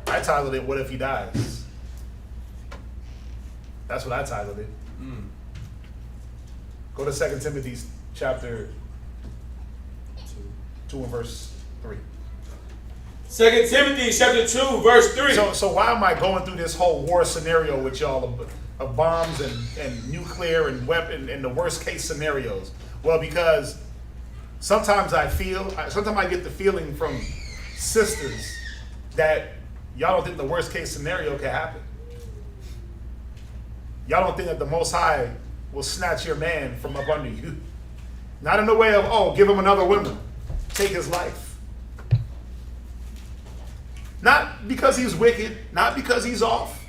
I titled it, What If He Dies? That's what I titled it. Go to 2 Timothy chapter 2 and verse 3. 2 Timothy chapter 2 verse 3. So why am I going through this whole war scenario with y'all of bombs and nuclear and weapon and the worst case scenarios? Well, because sometimes I get the feeling from sisters that y'all don't think the worst case scenario can happen. Y'all don't think that the Most High will snatch your man from up under you. Not in the way of, oh, give him another woman, take his life. Not because he's wicked, not because he's off,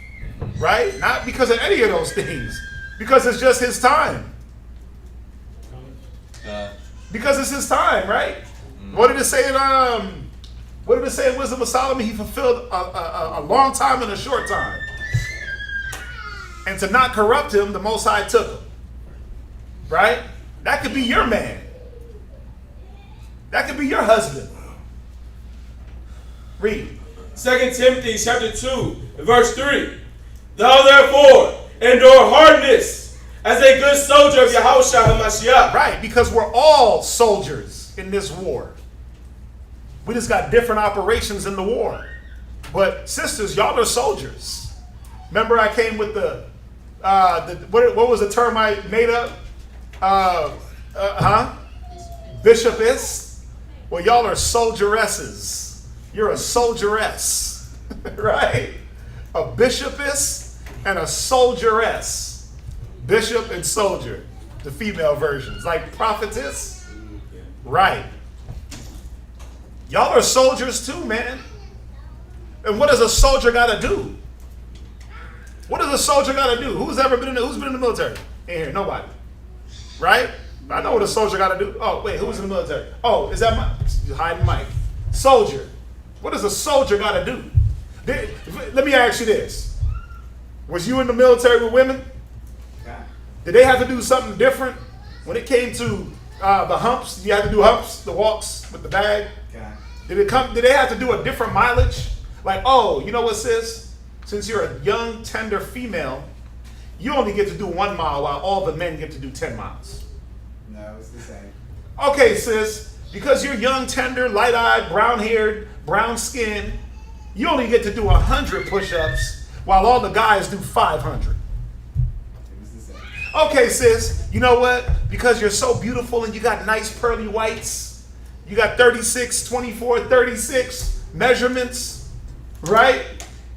right? Not because of any of those things. Because it's just his time. Because it's his time, right? What did it say in Wisdom of Solomon? He fulfilled a long time in a short time. And to not corrupt him, the Most High took him. Right? That could be your man. That could be your husband. Read. 2 Timothy chapter 2 verse 3. Thou therefore endure hardness as a good soldier of Yahushua HaMashiach. Right, because we're all soldiers in this war. We just got different operations in the war. But sisters, y'all are soldiers. Remember I came with what was the term I made up? Bishopess? Well, y'all are soldieresses. You're a soldieress, right? A bishopess and a soldieress. Bishop and soldier, the female versions. Like prophetess, right? Y'all are soldiers too, man. And what does a soldier got to do? What does a soldier got to do? Who's been in the military? In here, nobody. Right? I know what a soldier got to do. Oh, wait, who's in the military? Oh, is that hiding mic? Soldier. What does a soldier got to do? Let me ask you this. Was you in the military with women? Did they have to do something different when it came to the humps? You had to do humps, the walks with the bag? Did they have to do a different mileage? Like, oh, you know what, sis? Since you're a young, tender female, you only get to do 1 mile while all the men get to do 10 miles. No, it's the same. Okay, sis, because you're young, tender, light-eyed, brown-haired, brown-skinned, you only get to do 100 push-ups while all the guys do 500. It was the same. Okay, sis, you know what? Because you're so beautiful and you got nice pearly whites, you got 36, 24, 36 measurements, right?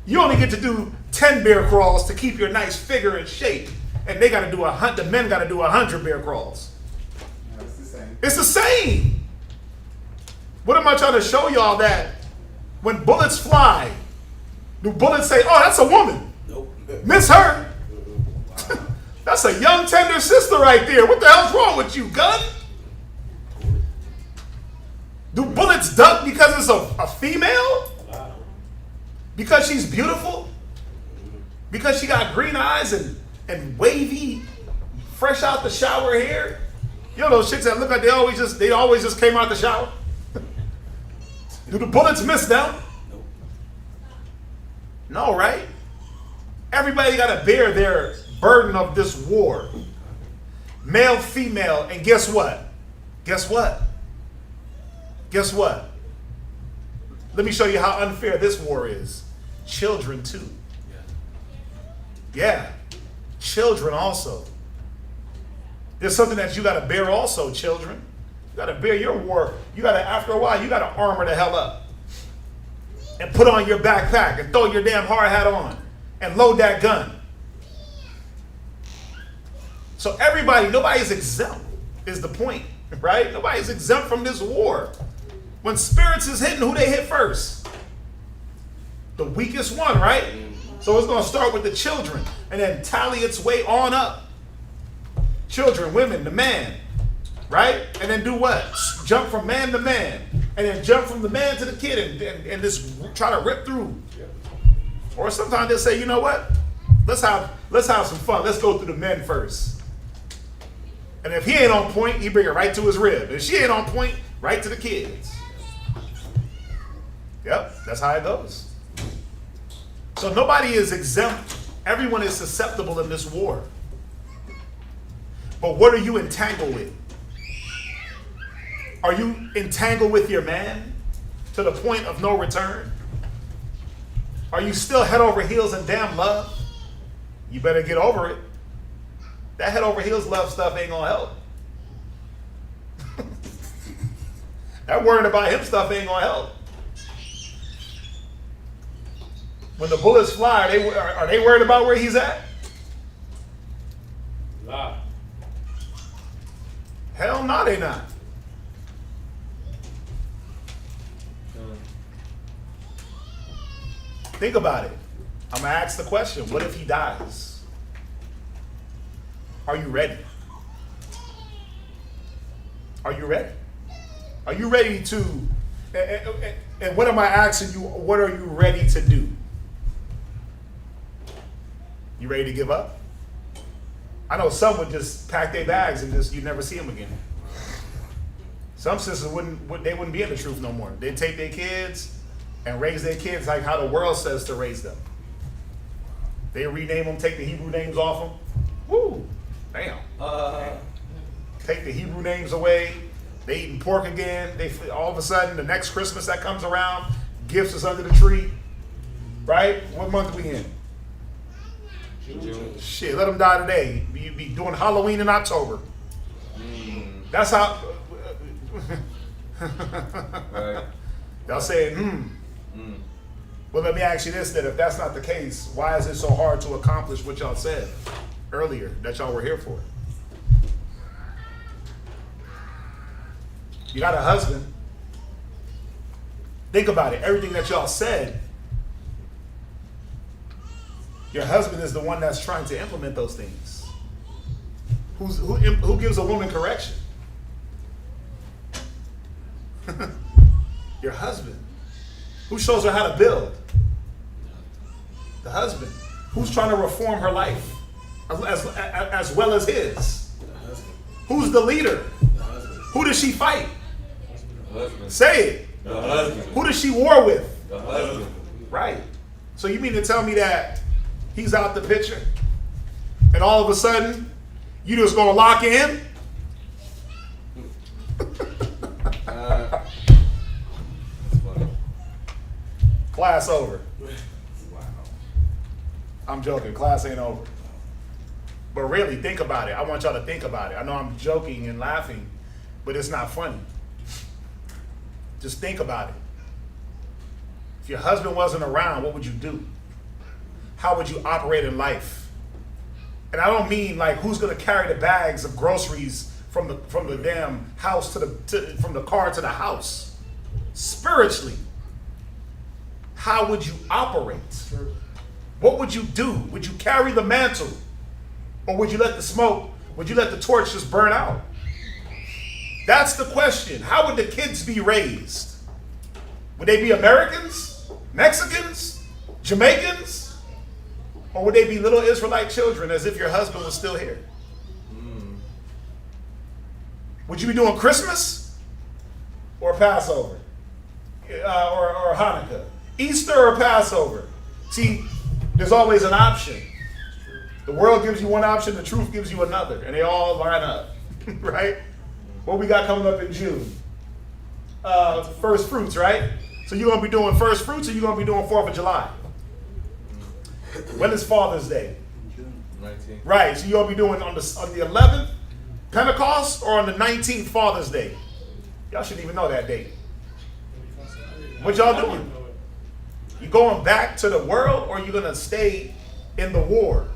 You only get to do 10 bear crawls to keep your nice figure in shape. And they got to do 100, the men got to do 100 bear crawls. No, it's the same. It's the same. What am I trying to show y'all? That when bullets fly, do bullets say, oh, that's a woman? Nope. Miss her. That's a young, tender sister right there. What the hell's wrong with you, gun? Do bullets duck because it's a female? Because she's beautiful? Because she got green eyes and wavy, fresh out the shower hair? You know those chicks that look like they always just came out the shower? Do the bullets miss them? No, right? Everybody got to bear their burden of this war. Male, female, and guess what? Guess what? Guess what? Let me show you how unfair this war is. Children too. Yeah. Children also. There's something that you got to bear also, children. You got to bear your war. You got to, after a while, you got to armor the hell up. And put on your backpack and throw your damn hard hat on. And load that gun. So everybody, nobody's exempt is the point, right? Nobody's exempt from this war. When spirits is hitting, who they hit first? The weakest one, right? So it's going to start with the children and then tally its way on up. Children, women, the man, right? And then do what? Jump from man to man. And then jump from the man to the kid and just try to rip through. Or sometimes they'll say, you know what? Let's have some fun. Let's go through the men first. And if he ain't on point, he bring it right to his rib. If she ain't on point, right to the kids. Yep, that's how it goes. So nobody is exempt. Everyone is susceptible in this war. But what are you entangled with? Are you entangled with your man to the point of no return? Are you still head over heels in damn love? You better get over it. That head over heels love stuff ain't gonna help. That worrying about him stuff ain't gonna help. When the bullets fly, are they worried about where he's at? Lie. Hell no, they not. Think about it. I'm going to ask the question, what if he dies? Are you ready? Are you ready? Are you ready to, and what am I asking you, what are you ready to do? You ready to give up? I know some would just pack their bags and just, you'd never see them again. Some sisters wouldn't be in the truth no more. They'd take their kids and raise their kids like how the world says to raise them. They rename them, take the Hebrew names off them. Woo, damn. Take the Hebrew names away. They eating pork again. All of a sudden, the next Christmas that comes around, gifts is under the tree. Right? What month we in? June. Shit, let them die today. You be doing Halloween in October. That's how. Right. Y'all saying, Well, let me ask you this then. If that's not the case, why is it so hard to accomplish what y'all said earlier that y'all were here for? You got a husband. Think about it. Everything that y'all said, your husband is the one that's trying to implement those things. Who gives a woman correction? Your husband. Who shows her how to build? The husband. Who's trying to reform her life as well as his? Who's the leader? Who does she fight? Say it. The husband. Who does she war with? The husband. Right. So you mean to tell me that he's out the picture? and all of a sudden, you just gonna lock in? Class over. I'm joking. Class ain't over. But really, think about it. I want y'all to think about it. I know I'm joking and laughing, but it's not funny. Just think about it. If your husband wasn't around, what would you do? How would you operate in life? And I don't mean like who's gonna carry the bags of groceries from the damn house from the car to the house. Spiritually, how would you operate? What would you do? Would you carry the mantle? Or would you let the smoke, would you let the torch just burn out? That's the question. How would the kids be raised? Would they be Americans? Mexicans? Jamaicans? Or would they be little Israelite children as if your husband was still here? Would you be doing Christmas or Passover? Or Hanukkah? Easter or Passover? See, there's always an option. The world gives you one option, the truth gives you another, and they all line up, right? What we got coming up in June? First fruits, right? So you're going to be doing first fruits or you're going to be doing 4th of July? When is Father's Day? June 19th. Right, so you're going to be doing on the 11th, Pentecost, or on the 19th, Father's Day? Y'all shouldn't even know that date. What y'all doing? You going back to the world or you going to stay in the war?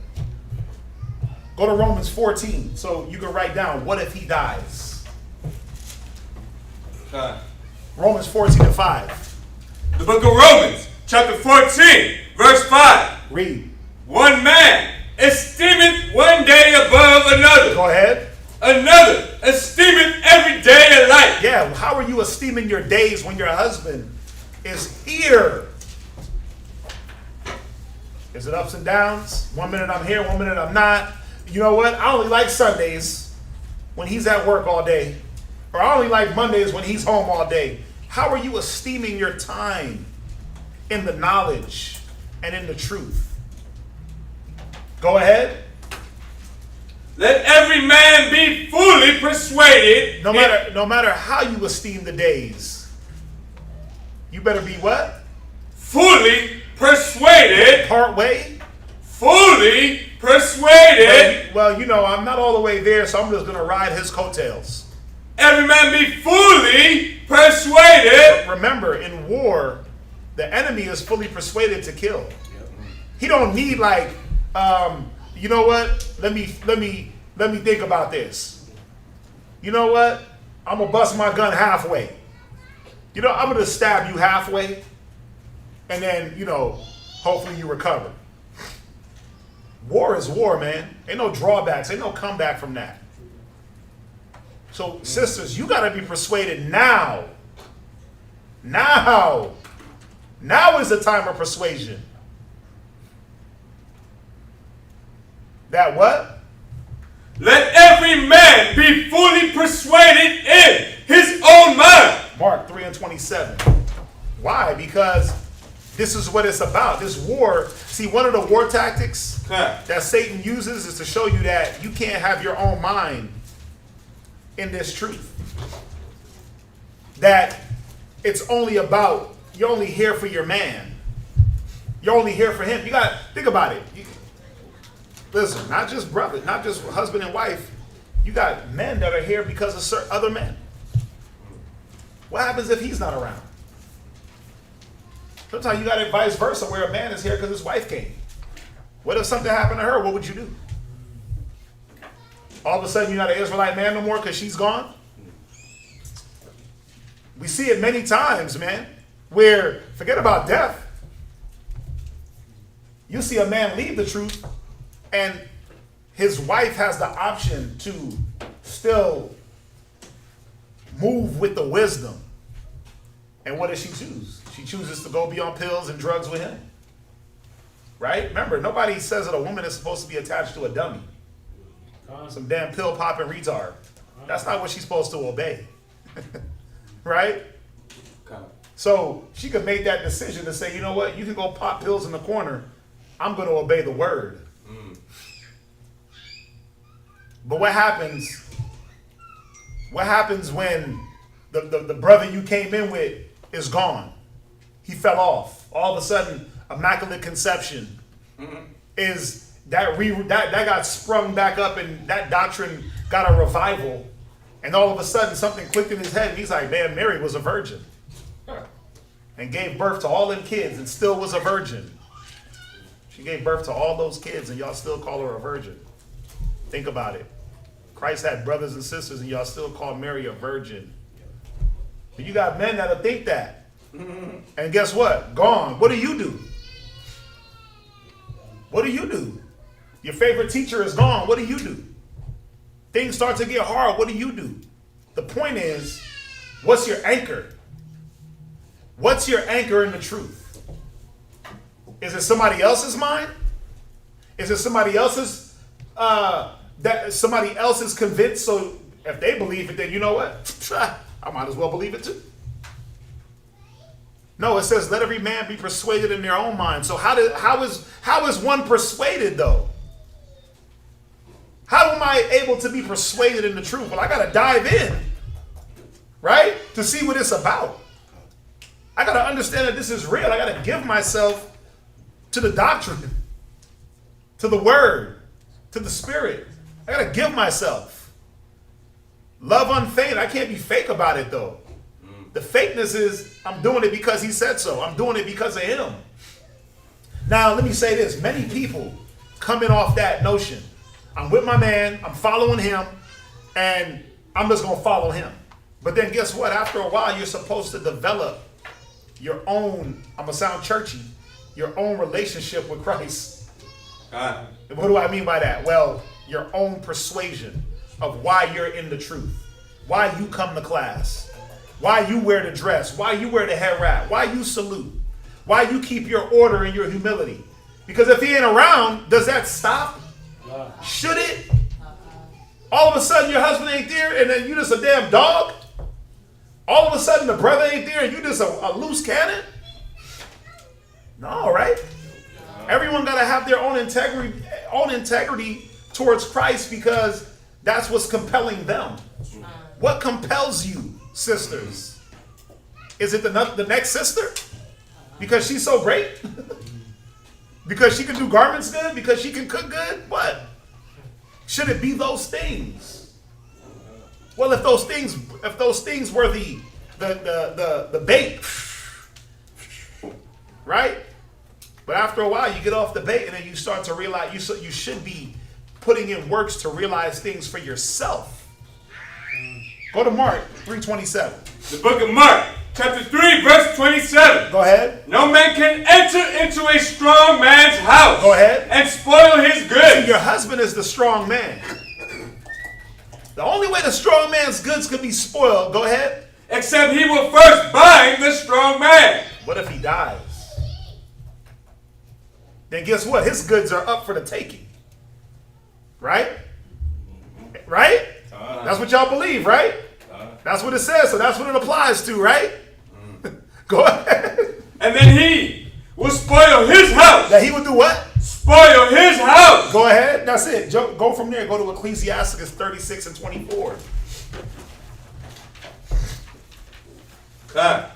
Go to Romans 14 so you can write down, what if he dies? Romans 14:5. The book of Romans, chapter 14, verse 5. Read. One man esteemeth one day above another. Go ahead. Another esteemeth every day alike. Yeah, how are you esteeming your days when your husband is here? Is it ups and downs? 1 minute I'm here, 1 minute I'm not. You know what? I only like Sundays when he's at work all day. Or I only like Mondays when he's home all day. How are you esteeming your time in the knowledge and in the truth? Go ahead. Let every man be fully persuaded. No matter how you esteem the days, you better be what? Fully persuaded. Part way? Fully persuaded. Well, you know, I'm not all the way there, so I'm just going to ride his coattails. Every man be fully persuaded. Remember, in war, the enemy is fully persuaded to kill. He don't need like, you know what? Let me think about this. You know what? I'm gonna bust my gun halfway. You know, I'm gonna stab you halfway, and then hopefully you recover. War is war, man. Ain't no drawbacks. Ain't no comeback from that. So, sisters, you got to be persuaded now. Now. Now is the time of persuasion. That what? Let every man be fully persuaded in his own mind. Mark 3:27. Why? Because this is what it's about. This war. See, one of the war tactics that Satan uses is to show you that you can't have your own mind in this truth. That it's only about, you're only here for your man. You're only here for him. You got to think about it. Listen, not just brother, not just husband and wife. You got men that are here because of certain other men. What happens if he's not around? Sometimes you got it vice versa, where a man is here because his wife came. What if something happened to her? What would you do? All of a sudden, you're not an Israelite man no more because she's gone? We see it many times, man, where, forget about death. You see a man leave the truth, and his wife has the option to still move with the wisdom. And what does she choose? She chooses to go be on pills and drugs with him. Right? Remember, nobody says that a woman is supposed to be attached to a dummy. Some damn pill popping retard. That's not what she's supposed to obey. Right? So she could make that decision to say, you know what, you can go pop pills in the corner. I'm going to obey the word. But what happens? What happens when the brother you came in with is gone? He fell off. All of a sudden, immaculate conception is that got sprung back up, and that doctrine got a revival. And all of a sudden, something clicked in his head, and he's like, "Man, Mary was a virgin, and gave birth to all them kids, and still was a virgin. She gave birth to all those kids, and y'all still call her a virgin. Think about it. Christ had brothers and sisters, and y'all still call Mary a virgin. But you got men that'll think that. And guess what? Gone. What do you do? What do you do? Your favorite teacher is gone. What do you do? Things start to get hard. What do you do? The point is, what's your anchor? What's your anchor in the truth? Is it somebody else's mind? Is it somebody else's that somebody else is convinced? So if they believe it, then you know what? I might as well believe it too. No, it says, let every man be persuaded in their own mind. So how is one persuaded though? How am I able to be persuaded in the truth? Well, I got to dive in, right? To see what it's about. I got to understand that this is real. I got to give myself to the doctrine, to the word, to the spirit. I got to give myself. Love unfeigned. I can't be fake about it though. The fakeness is I'm doing it because he said so. I'm doing it because of him. Now, let me say this. Many people coming off that notion. I'm with my man. I'm following him. And I'm just going to follow him. But then guess what? After a while, you're supposed to develop your own, I'm going to sound churchy, your own relationship with Christ. What do I mean by that? Well, your own persuasion of why you're in the truth. Why you come to class. Why you wear the dress, why you wear the hair wrap, why you salute, why you keep your order and your humility. Because if he ain't around, does that stop? Should it? All of a sudden your husband ain't there and then you just a damn dog? All of a sudden the brother ain't there and you just a loose cannon? No, right? Everyone got to have their own integrity towards Christ because that's what's compelling them. What compels you? Sisters, is it the next sister? Because she's so great? Because she can do garments good? Because she can cook good? What? Should it be those things? Well, if those things were the bait, right? But after a while, you get off the bait and then you start to realize you should be putting in works to realize things for yourself. Go to Mark 3:27. The book of Mark, chapter 3, verse 27. Go ahead. No man can enter into a strong man's house. Go ahead. And spoil his goods. See, your husband is the strong man. The only way the strong man's goods could be spoiled, go ahead. Except he will first bind the strong man. What if he dies? Then guess what? His goods are up for the taking. Right? Right? That's what y'all believe, right? That's what it says, so that's what it applies to, right? Go ahead. And then he will spoil his house. That he will do what? Spoil his house. Go ahead. That's it. Go from there. Go to Ecclesiastes 36 and 24. The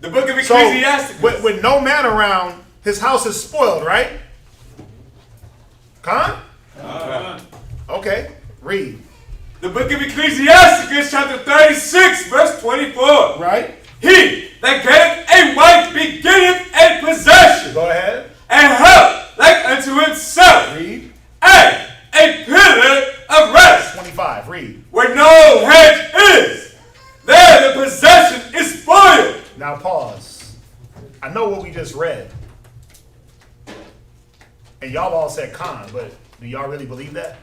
book of Ecclesiastes. So, with no man around, his house is spoiled, right? Okay. Read. The book of Ecclesiastes, chapter 36, verse 24. Right. He that getteth a wife begetteth a possession. Go ahead. And help like unto himself. Read. And a pillar of rest. 25. Read. Where no hedge is, there the possession is spoiled. Now pause. I know what we just read. And y'all all said con, but do y'all really believe that?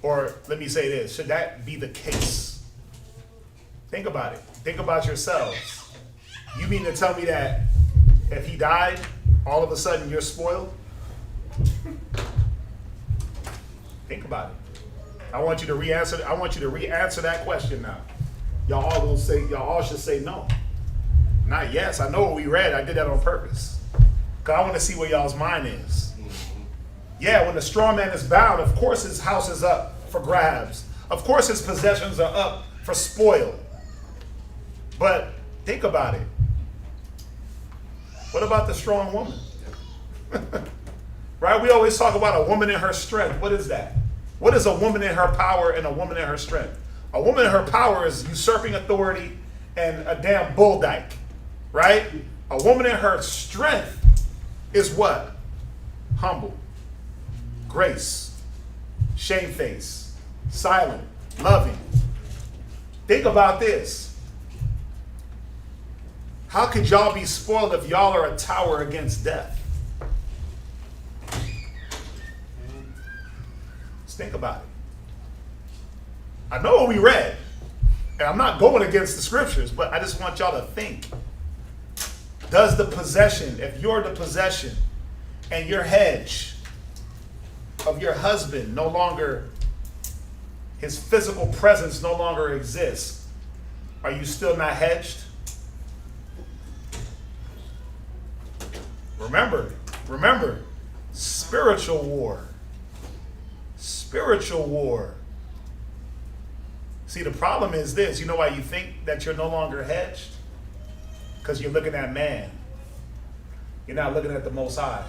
Or let me say this, should that be the case? Think about it. Think about yourselves. You mean to tell me that if he died, all of a sudden you're spoiled? Think about it. I want you to re-answer that question now. Y'all all should say no. Not yes. I know what we read. I did that on purpose. Because I want to see where y'all's mind is. Yeah, when the strong man is bound, of course his house is up for grabs. Of course his possessions are up for spoil. But think about it. What about the strong woman? Right? We always talk about a woman in her strength. What is that? What is a woman in her power and a woman in her strength? A woman in her power is usurping authority and a damn bull dyke. Right? A woman in her strength is what? Humble. Grace. Shamefaced. Silent. Loving. Think about this. How could y'all be spoiled if y'all are a tower against death? Just think about it. I know what we read, and I'm not going against the scriptures, but I just want y'all to think. Does the possession, if you're the possession and your hedge of your husband no longer, his physical presence no longer exists, are you still not hedged? Remember, spiritual war. Spiritual war. See, the problem is this. You know why you think that you're no longer hedged? Because you're looking at man. You're not looking at the Most High.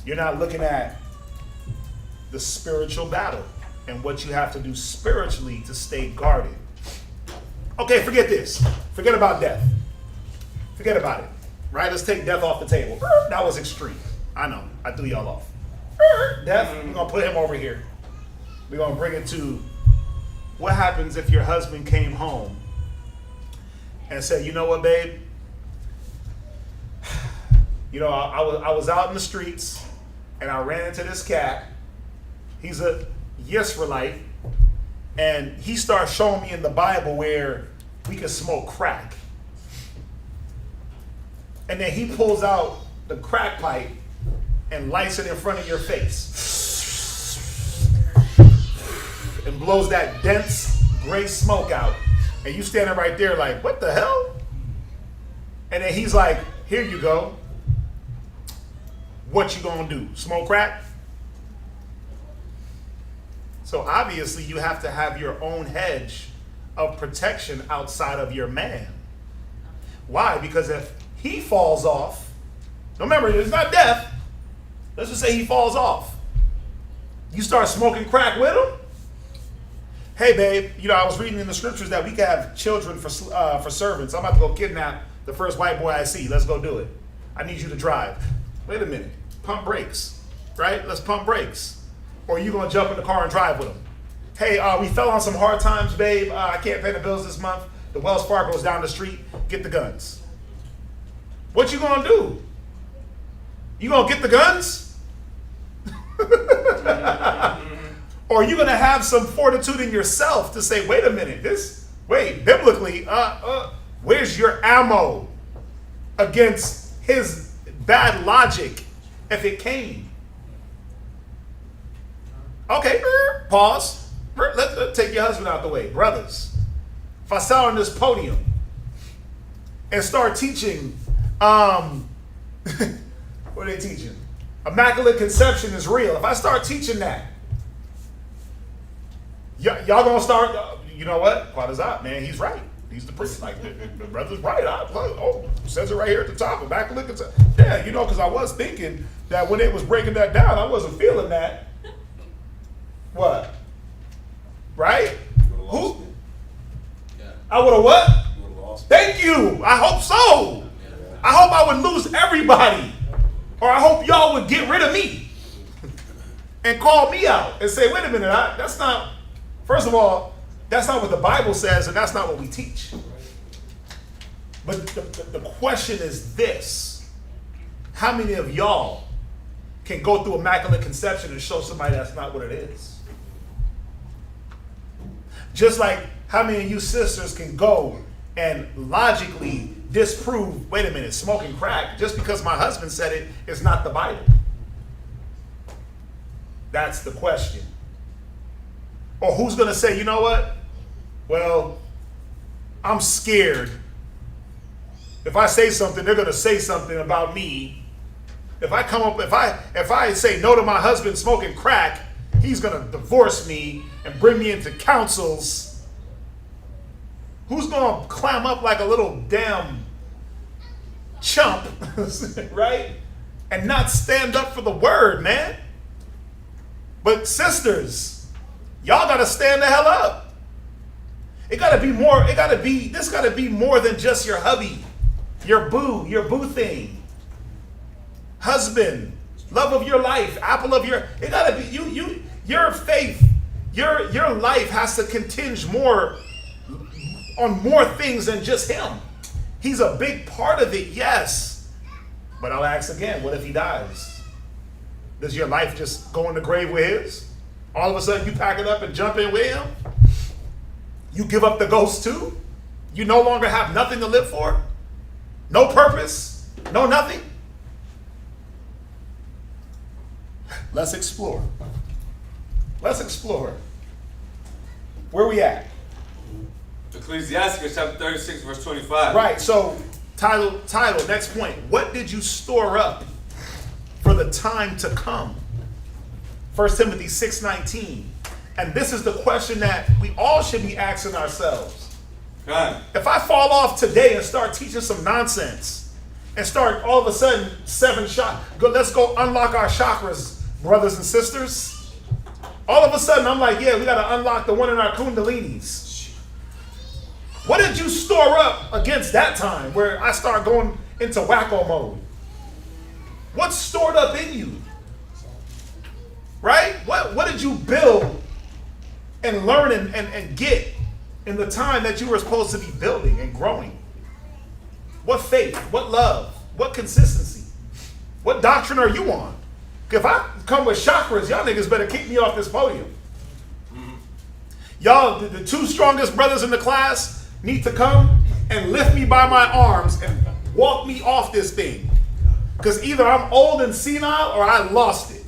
You're not looking at the spiritual battle and what you have to do spiritually to stay guarded. Okay, forget this. Forget about death. Forget about it. Right? Let's take death off the table. That was extreme. I know. I threw y'all off. Death, we're going to put him over here. We're going to bring it to what happens if your husband came home and said, you know what, babe? You know, I was out in the streets and I ran into this cat. He's a Yisraelite. And he starts showing me in the Bible where we can smoke crack. And then he pulls out the crack pipe and lights it in front of your face. And blows that dense gray smoke out. And you standing right there like, what the hell? And then he's like, here you go. What you gonna do? Smoke crack? So obviously you have to have your own hedge of protection outside of your man. Why? Because if he falls off, remember, it's not death. Let's just say he falls off. You start smoking crack with him? Hey, babe, you know, I was reading in the scriptures that we can have children for servants. I'm about to go kidnap the first white boy I see. Let's go do it. I need you to drive. Wait a minute. Pump brakes, right? Let's pump brakes. Or are you going to jump in the car and drive with him? Hey, we fell on some hard times, babe. I can't pay the bills this month. The Wells Fargo's down the street. Get the guns. What you going to do? You going to get the guns? Or are you going to have some fortitude in yourself to say, wait a minute, biblically, where's your ammo against his bad logic if it came? Okay, pause. Let's take your husband out the way. Brothers, if I sat on this podium and start teaching, what are they teaching? Immaculate conception is real. If I start teaching that, y'all gonna start, you know what? Quadazat, man, he's right. He's the priest. Like, the brother's right. Says it right here at the top. Immaculate conception. Yeah, you know, because I was thinking that when it was breaking that down, I wasn't feeling that. What? Right? Who? Yeah. I would have what? You would've lost. Thank you. I hope so. I hope I would lose everybody. Or I hope y'all would get rid of me and call me out and say, wait a minute, that's not, first of all, that's not what the Bible says and that's not what we teach. But the question is this: how many of y'all can go through immaculate conception and show somebody that's not what it is? Just like how many of you sisters can go and logically disprove, wait a minute, smoking crack, just because my husband said it, is not the Bible. That's the question. Or who's going to say, you know what? Well, I'm scared. If I say something, they're going to say something about me if I say no to my husband smoking crack, he's gonna divorce me and bring me into councils. Who's gonna clam up like a little damn chump, right? And not stand up for the word, man. But sisters, y'all gotta stand the hell up. This gotta be more than just your hubby, your boo thing. Husband, love of your life, apple of your, it gotta be your faith, your life has to continge more on more things than just him. He's a big part of it, yes. But I'll ask again, what if he dies? Does your life just go in the grave with his? All of a sudden you pack it up and jump in with him? You give up the ghost too? You no longer have nothing to live for? No purpose? No nothing? Let's explore. Let's explore. Where we at? Ecclesiastes chapter 36, verse 25. Right, so title, next point. What did you store up for the time to come? 1 Timothy 6:19. And this is the question that we all should be asking ourselves. Okay. If I fall off today and start teaching some nonsense and start all of a sudden let's go unlock our chakras, brothers and sisters. All of a sudden I'm like, yeah, we got to unlock the one in our kundalinis. What did you store up against that time where I start going into wacko mode? What's stored up in you? Right? What did you build and learn and get in the time that you were supposed to be building and growing? What faith? What love? What consistency? What doctrine are you on? If I come with chakras, y'all niggas better kick me off this podium. Y'all, the two strongest brothers in the class need to come and lift me by my arms and walk me off this thing. Because either I'm old and senile or I lost it.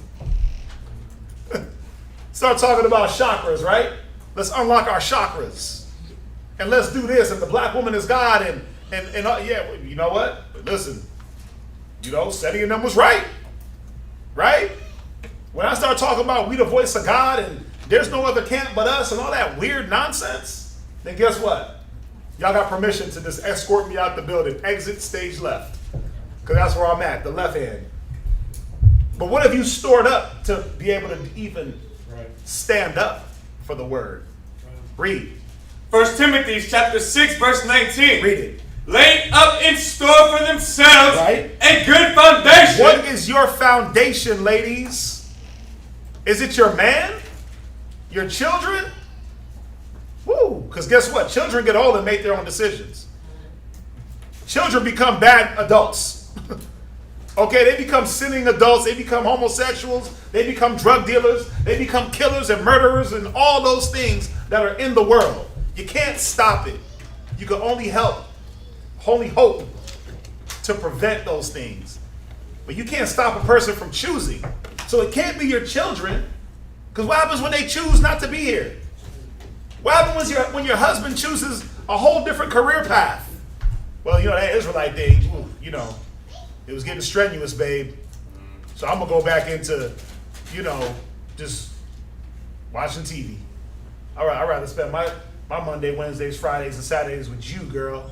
Start talking about chakras, right? Let's unlock our chakras. And let's do this. And the black woman is God. And yeah, you know what? Listen, Seti and them was right. Right? When I start talking about we the voice of God and there's no other camp but us and all that weird nonsense, then guess what? Y'all got permission to just escort me out the building. Exit stage left. Because that's where I'm at, the left hand. But what have you stored up to be able to even stand up for the word? Read. 1 Timothy chapter 6, verse 19. Read it. Laid up in store for themselves a good foundation. What is your foundation, ladies? Is it your man? Your children? Woo! Because guess what? Children get old and make their own decisions. Children become bad adults. Okay, they become sinning adults. They become homosexuals. They become drug dealers. They become killers and murderers and all those things that are in the world. You can't stop it. You can only hope to prevent those things. But you can't stop a person from choosing. So it can't be your children. Because what happens when they choose not to be here? What happens when your husband chooses a whole different career path? Well, that Israelite thing, it was getting strenuous, babe. So I'm going to go back into, just watching TV. All right, I'd rather spend my Monday, Wednesdays, Fridays, and Saturdays with you, girl.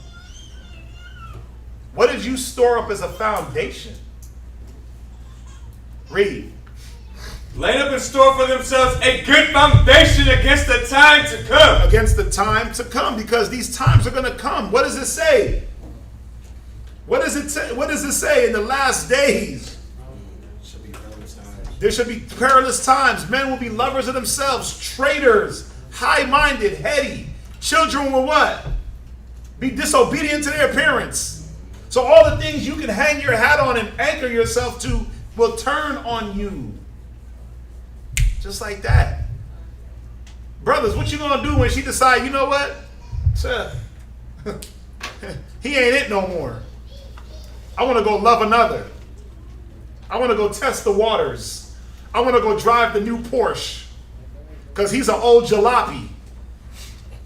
What did you store up as a foundation? Read. Laid up in store for themselves a good foundation against the time to come. Against the time to come, because these times are going to come. What does it say? What does it say in the last days? There should be perilous times. Men will be lovers of themselves, traitors, high-minded, heady. Children will what? Be disobedient to their parents. So all the things you can hang your hat on and anchor yourself to will turn on you. Just like that. Brothers, what you gonna do when she decide, you know what? He ain't it no more. I want to go love another. I want to go test the waters. I want to go drive the new Porsche. Because he's an old jalopy.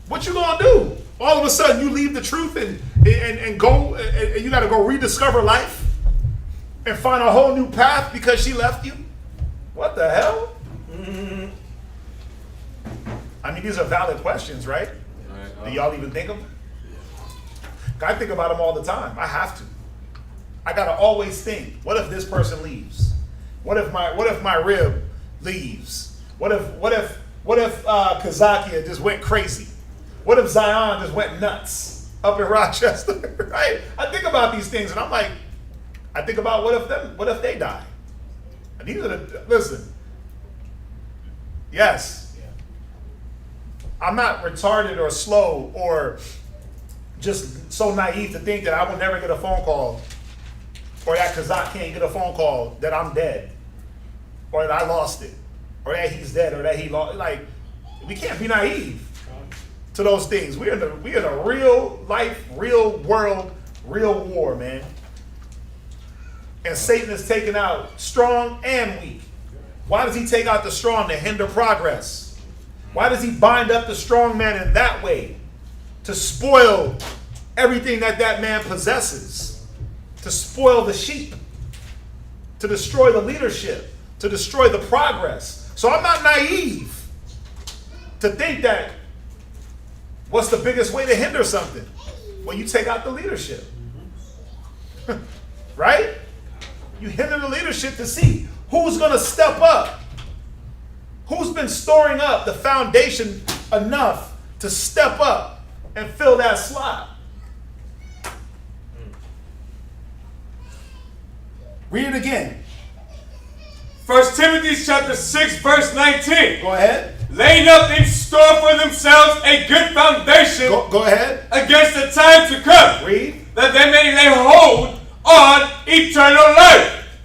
What you gonna do? All of a sudden you leave the truth and go and you gotta go rediscover life? and find a whole new path because she left you? What the hell? I mean, these are valid questions, right? Do y'all even think of them? I think about them all the time. I have to. I gotta always think, what if this person leaves? What if my rib leaves? What if Kazakia just went crazy? What if Zion just went nuts up in Rochester? Right? I think about these things and I'm like, I think about what if they die? And these are listen. Yes. I'm not retarded or slow or just so naive to think that I will never get a phone call, or that Kazak can't get a phone call that I'm dead, or that I lost it, or that he's dead, or that he lost. Like, we can't be naive to those things. We're in a real life, real world, real war, man. And Satan is taking out strong and weak. Why does he take out the strong? To hinder progress. Why does he bind up the strong man in that way? To spoil everything that man possesses. To spoil the sheep. To destroy the leadership. To destroy the progress. So I'm not naive to think that what's the biggest way to hinder something? Well, you take out the leadership. Right? You hinder the leadership to see who's going to step up. Who's been storing up the foundation enough to step up and fill that slot? Read it again. 1 Timothy chapter 6, verse 19. Go ahead. Laying up in store for themselves a good foundation. Go ahead. Against the time to come. Read. That they may lay hold on eternal life.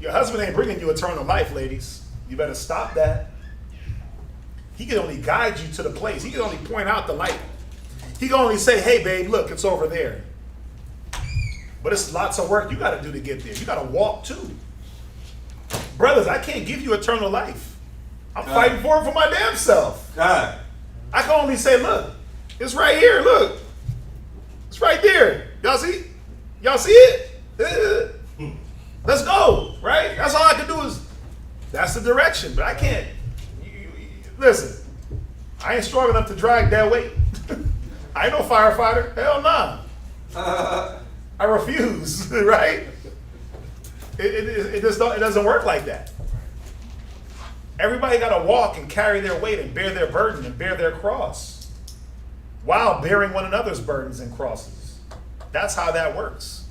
Your husband ain't bringing you eternal life, ladies. You better stop that. He can only guide you to the place. He can only point out the light. He can only say, hey, babe, look, it's over there. But it's lots of work you got to do to get there. You got to walk too. Brothers, I can't give you eternal life. I'm fighting for it for my damn self. God. I can only say, look, it's right here. Look. It's right there. Y'all see? Y'all see it? Let's go. Right? That's all I can do is, that's the direction. But I can't. Listen, I ain't strong enough to drag that weight. I ain't no firefighter. Hell nah. I refuse, right? It doesn't work like that. Everybody got to walk and carry their weight and bear their burden and bear their cross while bearing one another's burdens and crosses. That's how that works.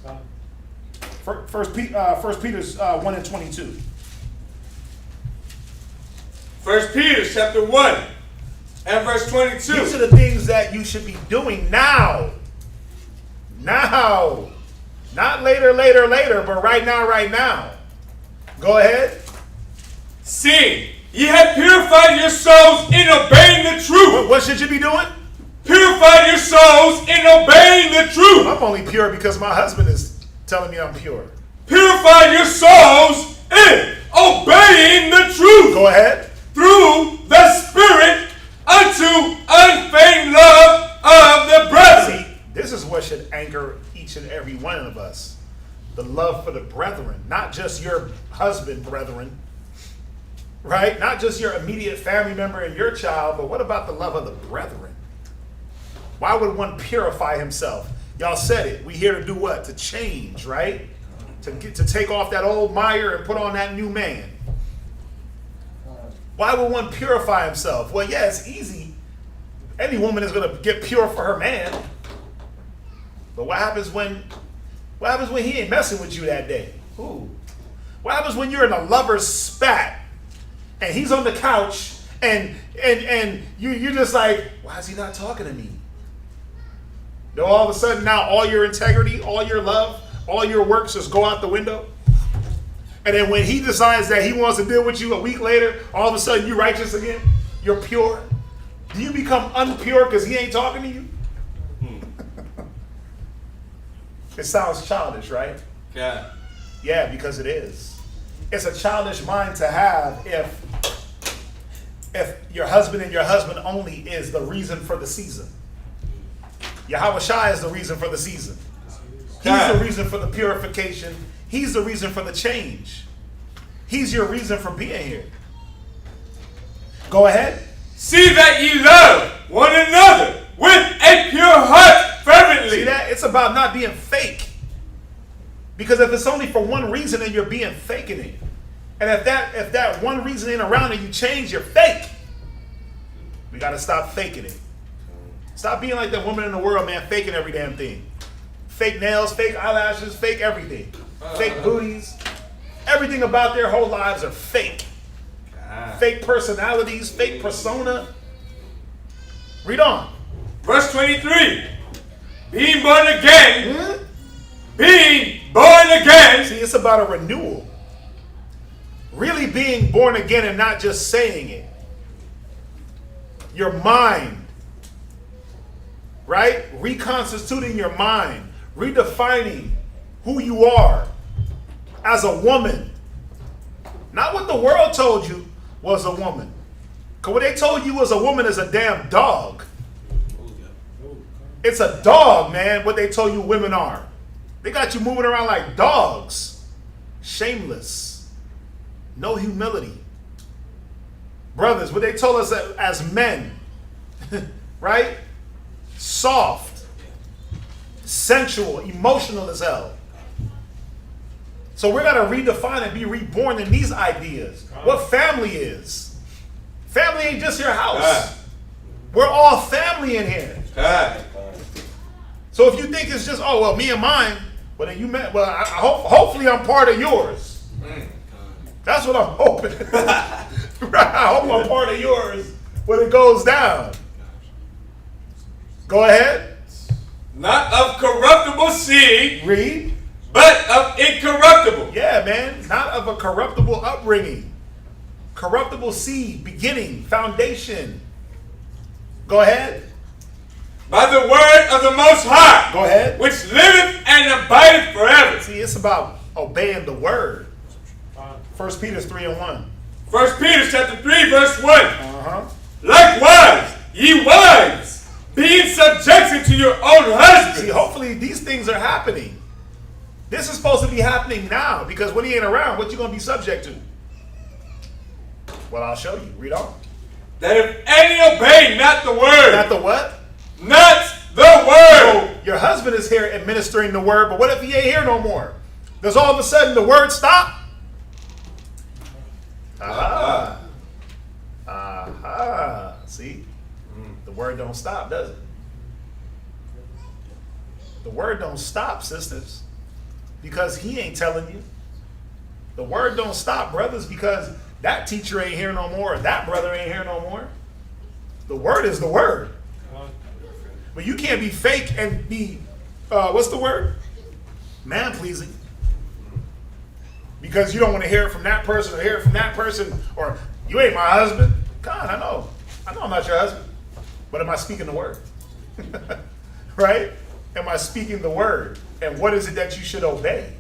First Peter 1 and 22. 1 Peter chapter 1 and verse 22. These are the things that you should be doing now. Now. Not later, but right now. Go ahead. Seeing ye have purified your souls in obeying the truth. What should you be doing? Purified your souls in obeying the truth. I'm only pure because my husband is telling me I'm pure. Purify your souls in obeying the truth. Go ahead. Through the Spirit unto unfeigned love of the brethren. See, this is what should anchor each and every one of us. The love for the brethren. Not just your husband, brethren. Right? Not just your immediate family member and your child, but what about the love of the brethren? Why would one purify himself? Y'all said it. We here to do what? To change, right? To take off that old mire and put on that new man. Why would one purify himself? Well, yeah, it's easy. Any woman is going to get pure for her man. But what happens when he ain't messing with you that day? Ooh. What happens when you're in a lover's spat and he's on the couch and you're just like, why is he not talking to me? Then all of a sudden now all your integrity, all your love, all your works just go out the window. And then when he decides that he wants to deal with you a week later, all of a sudden you're righteous again. You're pure. Do you become unpure because he ain't talking to you? It sounds childish, right? Yeah. Yeah, because it is. It's a childish mind to have if your husband and your husband only is the reason for the season. Yahweh Shai is the reason for the season. He's the reason for the purification. He's the reason for the change. He's your reason for being here. Go ahead. See that ye love one another with a pure heart fervently. See that? It's about not being fake. Because if it's only for one reason, then you're being faking it. And if that one reason ain't around and you change, you're fake. We got to stop faking it. Stop being like that woman in the world, man, faking every damn thing. Fake nails, fake eyelashes, fake everything. Fake booties. Everything about their whole lives are fake. Fake personalities, fake persona. Read on. Verse 23. Being born again. Being born again. See, it's about a renewal. Really being born again and not just saying it. Your mind. Right? Reconstituting your mind. Redefining who you are as a woman. Not what the world told you was a woman. Because what they told you was a woman is a damn dog. It's a dog, man, what they told you women are. They got you moving around like dogs. Shameless. No humility. Brothers, what they told us as men. Right? Soft. Sensual. Emotional as hell. So we're going to redefine and be reborn in these ideas. What family is. Family ain't just your house. We're all family in here. So if you think it's just, oh, well, me and mine, well, then you met, well, hopefully I'm part of yours. That's what I'm hoping. I hope I'm part of yours when it goes down. Go ahead. Not of corruptible seed. Read. But of incorruptible. Yeah, man. Not of a corruptible upbringing. Corruptible seed, beginning, foundation. Go ahead. By the word of the Most High. Go ahead. Which liveth and abideth forever. See, it's about obeying the word. 1 Peter 3:1. 1 Peter chapter 3, verse 1. Likewise, ye wives, being subjected to your own husbands. See, hopefully these things are happening. This is supposed to be happening now, because when he ain't around, what you going to be subject to? Well, I'll show you. Read on. That if any obey not the word. Not the what? Not the word. So your husband is here administering the word, but what if he ain't here no more? Does all of a sudden the word stop? Aha. Aha. See? The word don't stop, does it? The word don't stop, sisters. Because he ain't telling you. The word don't stop, brothers, because that teacher ain't here no more, or that brother ain't here no more. The word is the word. But you can't be fake and be, what's the word? Man-pleasing. Because you don't want to hear it from that person or hear it from that person, or you ain't my husband. God, I know I'm not your husband. But am I speaking the word? Right? Am I speaking the word? And what is it that you should obey?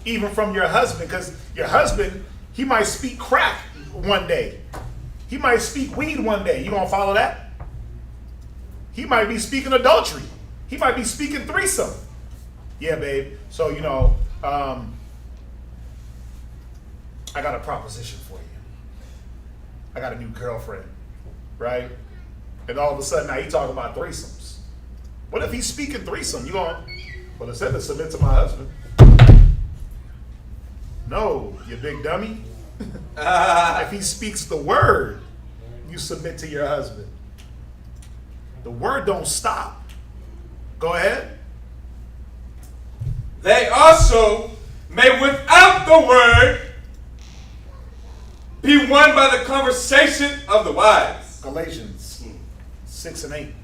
Even from your husband, because your husband, he might speak crack one day. He might speak weed one day. You gonna follow that? He might be speaking adultery. He might be speaking threesome. Yeah, babe. So, I got a proposition for you. I got a new girlfriend, right? And all of a sudden now he talking about threesomes. What if he's speaking threesome? You going, well, it said to submit to my husband. No, you big dummy. If he speaks the word, you submit to your husband. The word don't stop. Go ahead. They also may without the word be won by the conversation of the wise. Galatians 6 and 8.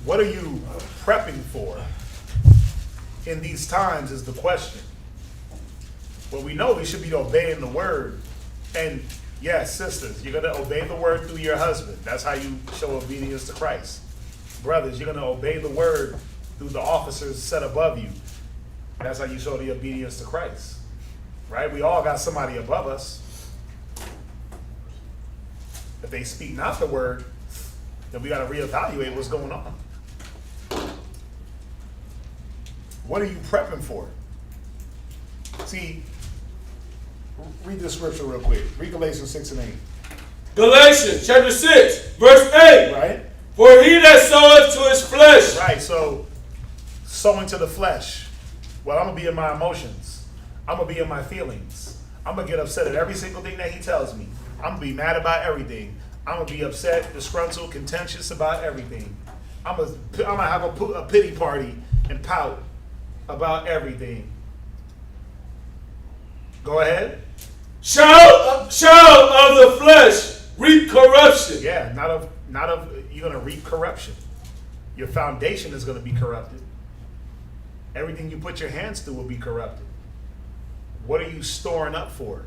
What are you prepping for in these times is the question. Well, we know we should be obeying the word. And yes, sisters, you're going to obey the word through your husband. That's how you show obedience to Christ. Brothers, you're going to obey the word through the officers set above you. That's how you show the obedience to Christ. Right? We all got somebody above us. If they speak not the word, then we got to reevaluate what's going on. What are you prepping for? See, read the scripture real quick. Read Galatians 6 and 8. Galatians chapter 6, verse 8. Right? For he that soweth to his flesh. Right, so sowing to the flesh. Well, I'm going to be in my emotions. I'm going to be in my feelings. I'm going to get upset at every single thing that he tells me. I'm going to be mad about everything. I'm going to be upset, disgruntled, contentious about everything. I'm going to have a pity party and pout about everything. Go ahead. Shall of the flesh reap corruption. Yeah, not of you're going to reap corruption. Your foundation is going to be corrupted. Everything you put your hands to will be corrupted. What are you storing up for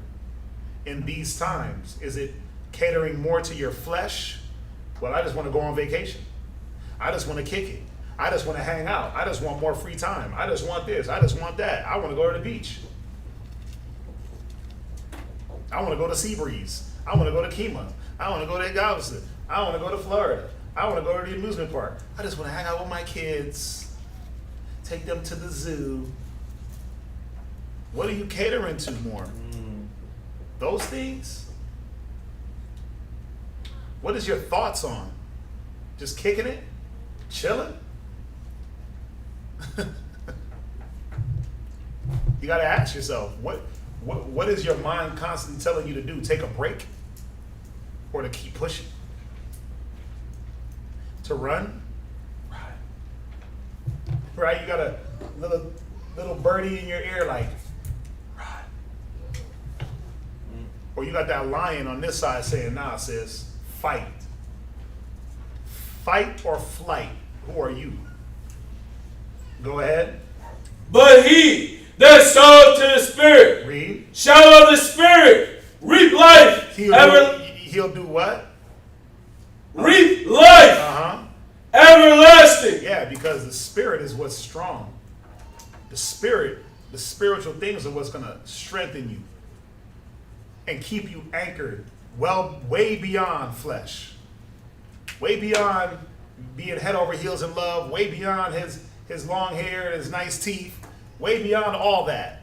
in these times? Is it catering more to your flesh? Well, I just want to go on vacation. I just want to kick it. I just want to hang out. I just want more free time. I just want this. I just want that. I want to go to the beach. I want to go to Seabreeze. I want to go to Kima. I want to go to Galveston. I want to go to Florida. I want to go to the amusement park. I just want to hang out with my kids. Take them to the zoo. What are you catering to more? Those things? What is your thoughts on? Just kicking it? Chilling? You got to ask yourself, what is your mind constantly telling you to do? Take a break? Or to keep pushing? To run? Right? You got a little birdie in your ear like, right. Or you got that lion on this side saying, nah, sis, fight. Fight or flight? Who are you? Go ahead. But he that soweth to the Spirit Read. shall of the Spirit reap life. He'll do what? Reap life. Uh-huh. Everlasting. Yeah, because the Spirit is what's strong. The Spirit, the spiritual things are what's going to strengthen you and keep you anchored way beyond flesh. Way beyond being head over heels in love. Way beyond his long hair and his nice teeth. Way beyond all that.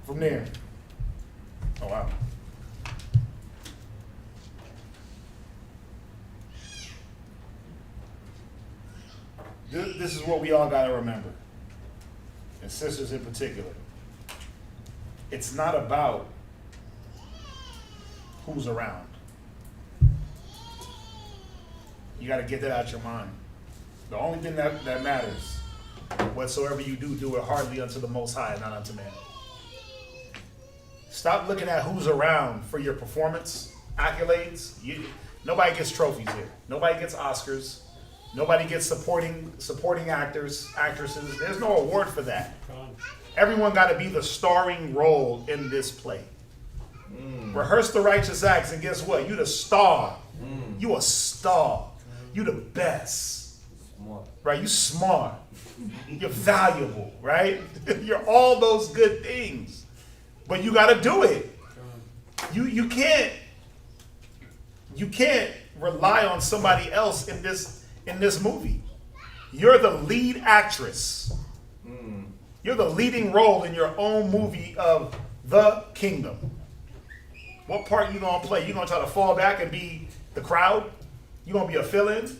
From there. Oh, wow. This is what we all got to remember, and sisters in particular. It's not about who's around. You got to get that out your mind. The only thing that matters, whatsoever you do, do it heartily unto the Most High, not unto man. Stop looking at who's around for your performance, accolades. Nobody gets trophies here. Nobody gets Oscars. Nobody gets supporting actors, actresses. There's no award for that. Everyone got to be the starring role in this play. Rehearse the righteous acts, and guess what? You the star. You a star. You the best. Smart. Right? You smart. You're valuable, right? You're all those good things. But you got to do it. You can't rely on somebody else in this movie. You're the lead actress. You're the leading role in your own movie of the kingdom. What part you gonna play? You gonna try to fall back and be the crowd? You gonna be a fill-in?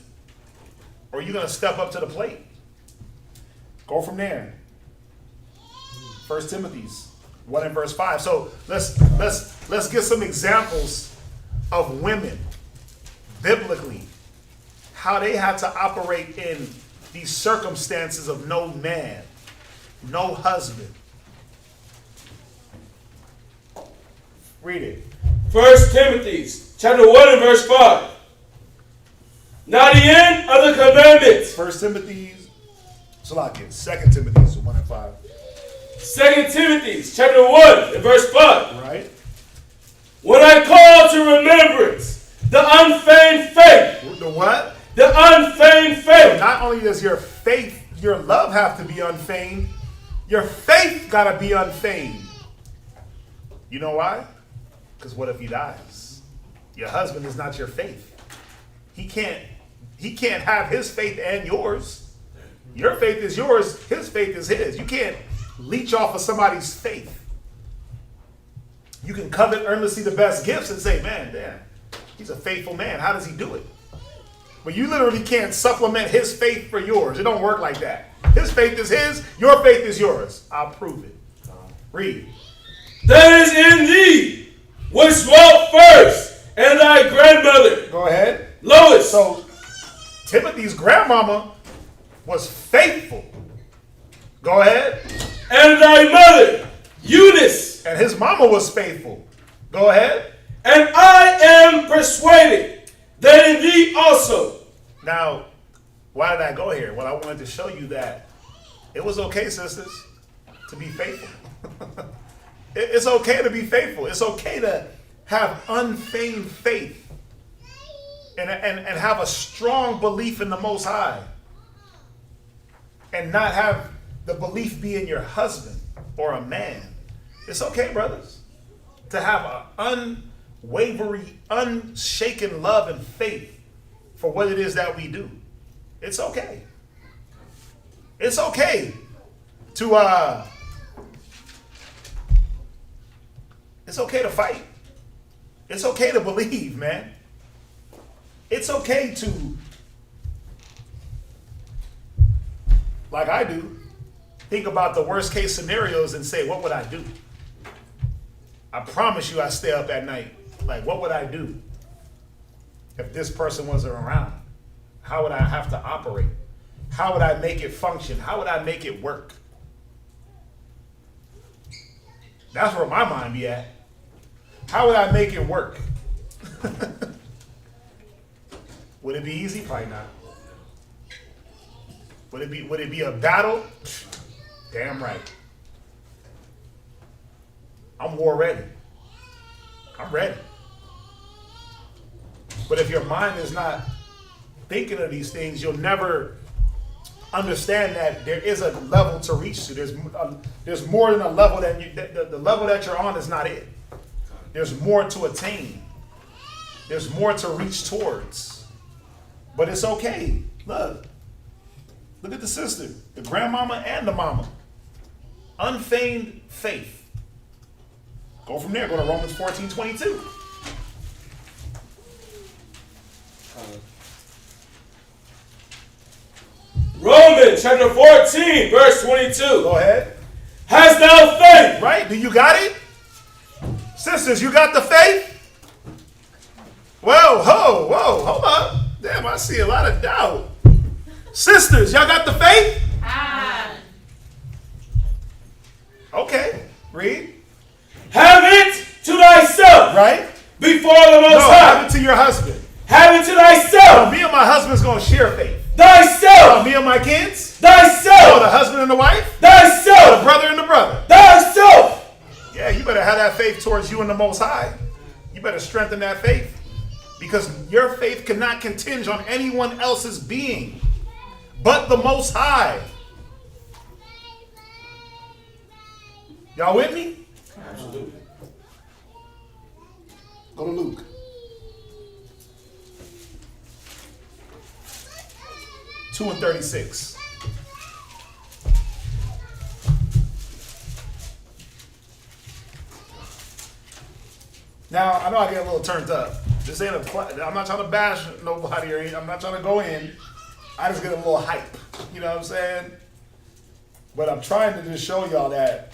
Or you gonna step up to the plate? Go from there. 1 Timothy's 1 and verse 5. So let's get some examples of women biblically, how they had to operate in these circumstances of no man, no husband. Read it. 1 Timothy chapter 1 and verse 5. Now the end of the commandments. 1 Timothy's, Salakia, 2 Timothy's 1 and 5. 2 Timothy chapter 1 and verse 5. Right. When I call to remembrance the unfeigned faith. The what? The unfeigned faith. Not only does your faith, your love have to be unfeigned, your faith gotta be unfeigned. You know why? Because what if he dies? Your husband is not your faith. He can't have his faith and yours. Your faith is yours, his faith is his. You can't leech off of somebody's faith. You can covet earnestly the best gifts and say, man, damn, he's a faithful man. How does he do it? But you literally can't supplement his faith for yours. It don't work like that. His faith is his, your faith is yours. I'll prove it. Read. That is in thee, which dwelt first, and thy grandmother, Go ahead. Lois. So Timothy's grandmama was faithful. Go ahead. And thy mother, Eunice. And his mama was faithful. Go ahead. And I am persuaded that in thee also. Now, why did I go here? Well, I wanted to show you that it was okay, sisters, to be faithful. It's okay to be faithful. It's okay to have unfeigned faith and have a strong belief in the Most High and not have the belief be in your husband or a man. It's okay, brothers, to have an unwavering, unshaken love and faith for what it is that we do. It's okay. It's okay to it's okay to fight. It's okay to believe, man. It's okay to, like I do, think about the worst case scenarios and say, what would I do? I promise you I stay up at night. Like, what would I do if this person wasn't around? How would I have to operate? How would I make it function? How would I make it work? That's where my mind be at. How would I make it work? Would it be easy? Probably not. Would it be a battle? Damn right. I'm war ready. I'm ready. But if your mind is not thinking of these things, you'll never understand that there is a level to reach to. There's more than a level that the level that you're on is not it. There's more to attain. There's more to reach towards. But it's okay. Look at the sister, the grandmama and the mama. Unfeigned faith. Go from there. Go to Romans 14:22. Romans chapter 14, verse 22. Go ahead. Hast thou faith? Right? Do you got it? Sisters, you got the faith? Whoa, hold up. Damn, I see a lot of doubt. Sisters, y'all got the faith? Okay, read. Have it to thyself. Right? Before the Most High. Have it to your husband. Have it to thyself. Me and my husband's going to share faith. Thyself. Me and my kids. Thyself. The husband and the wife. Thyself. The brother and the brother. Thyself. Yeah, you better have that faith towards you and the Most High. You better strengthen that faith. Because your faith cannot continge on anyone else's being but the Most High. Y'all with me? Absolutely. Go to Luke. Two and 36. Now, I know I get a little turned up. This ain't I'm not trying to bash nobody or anything. I'm not trying to go in. I just get a little hype. You know what I'm saying? But I'm trying to just show y'all that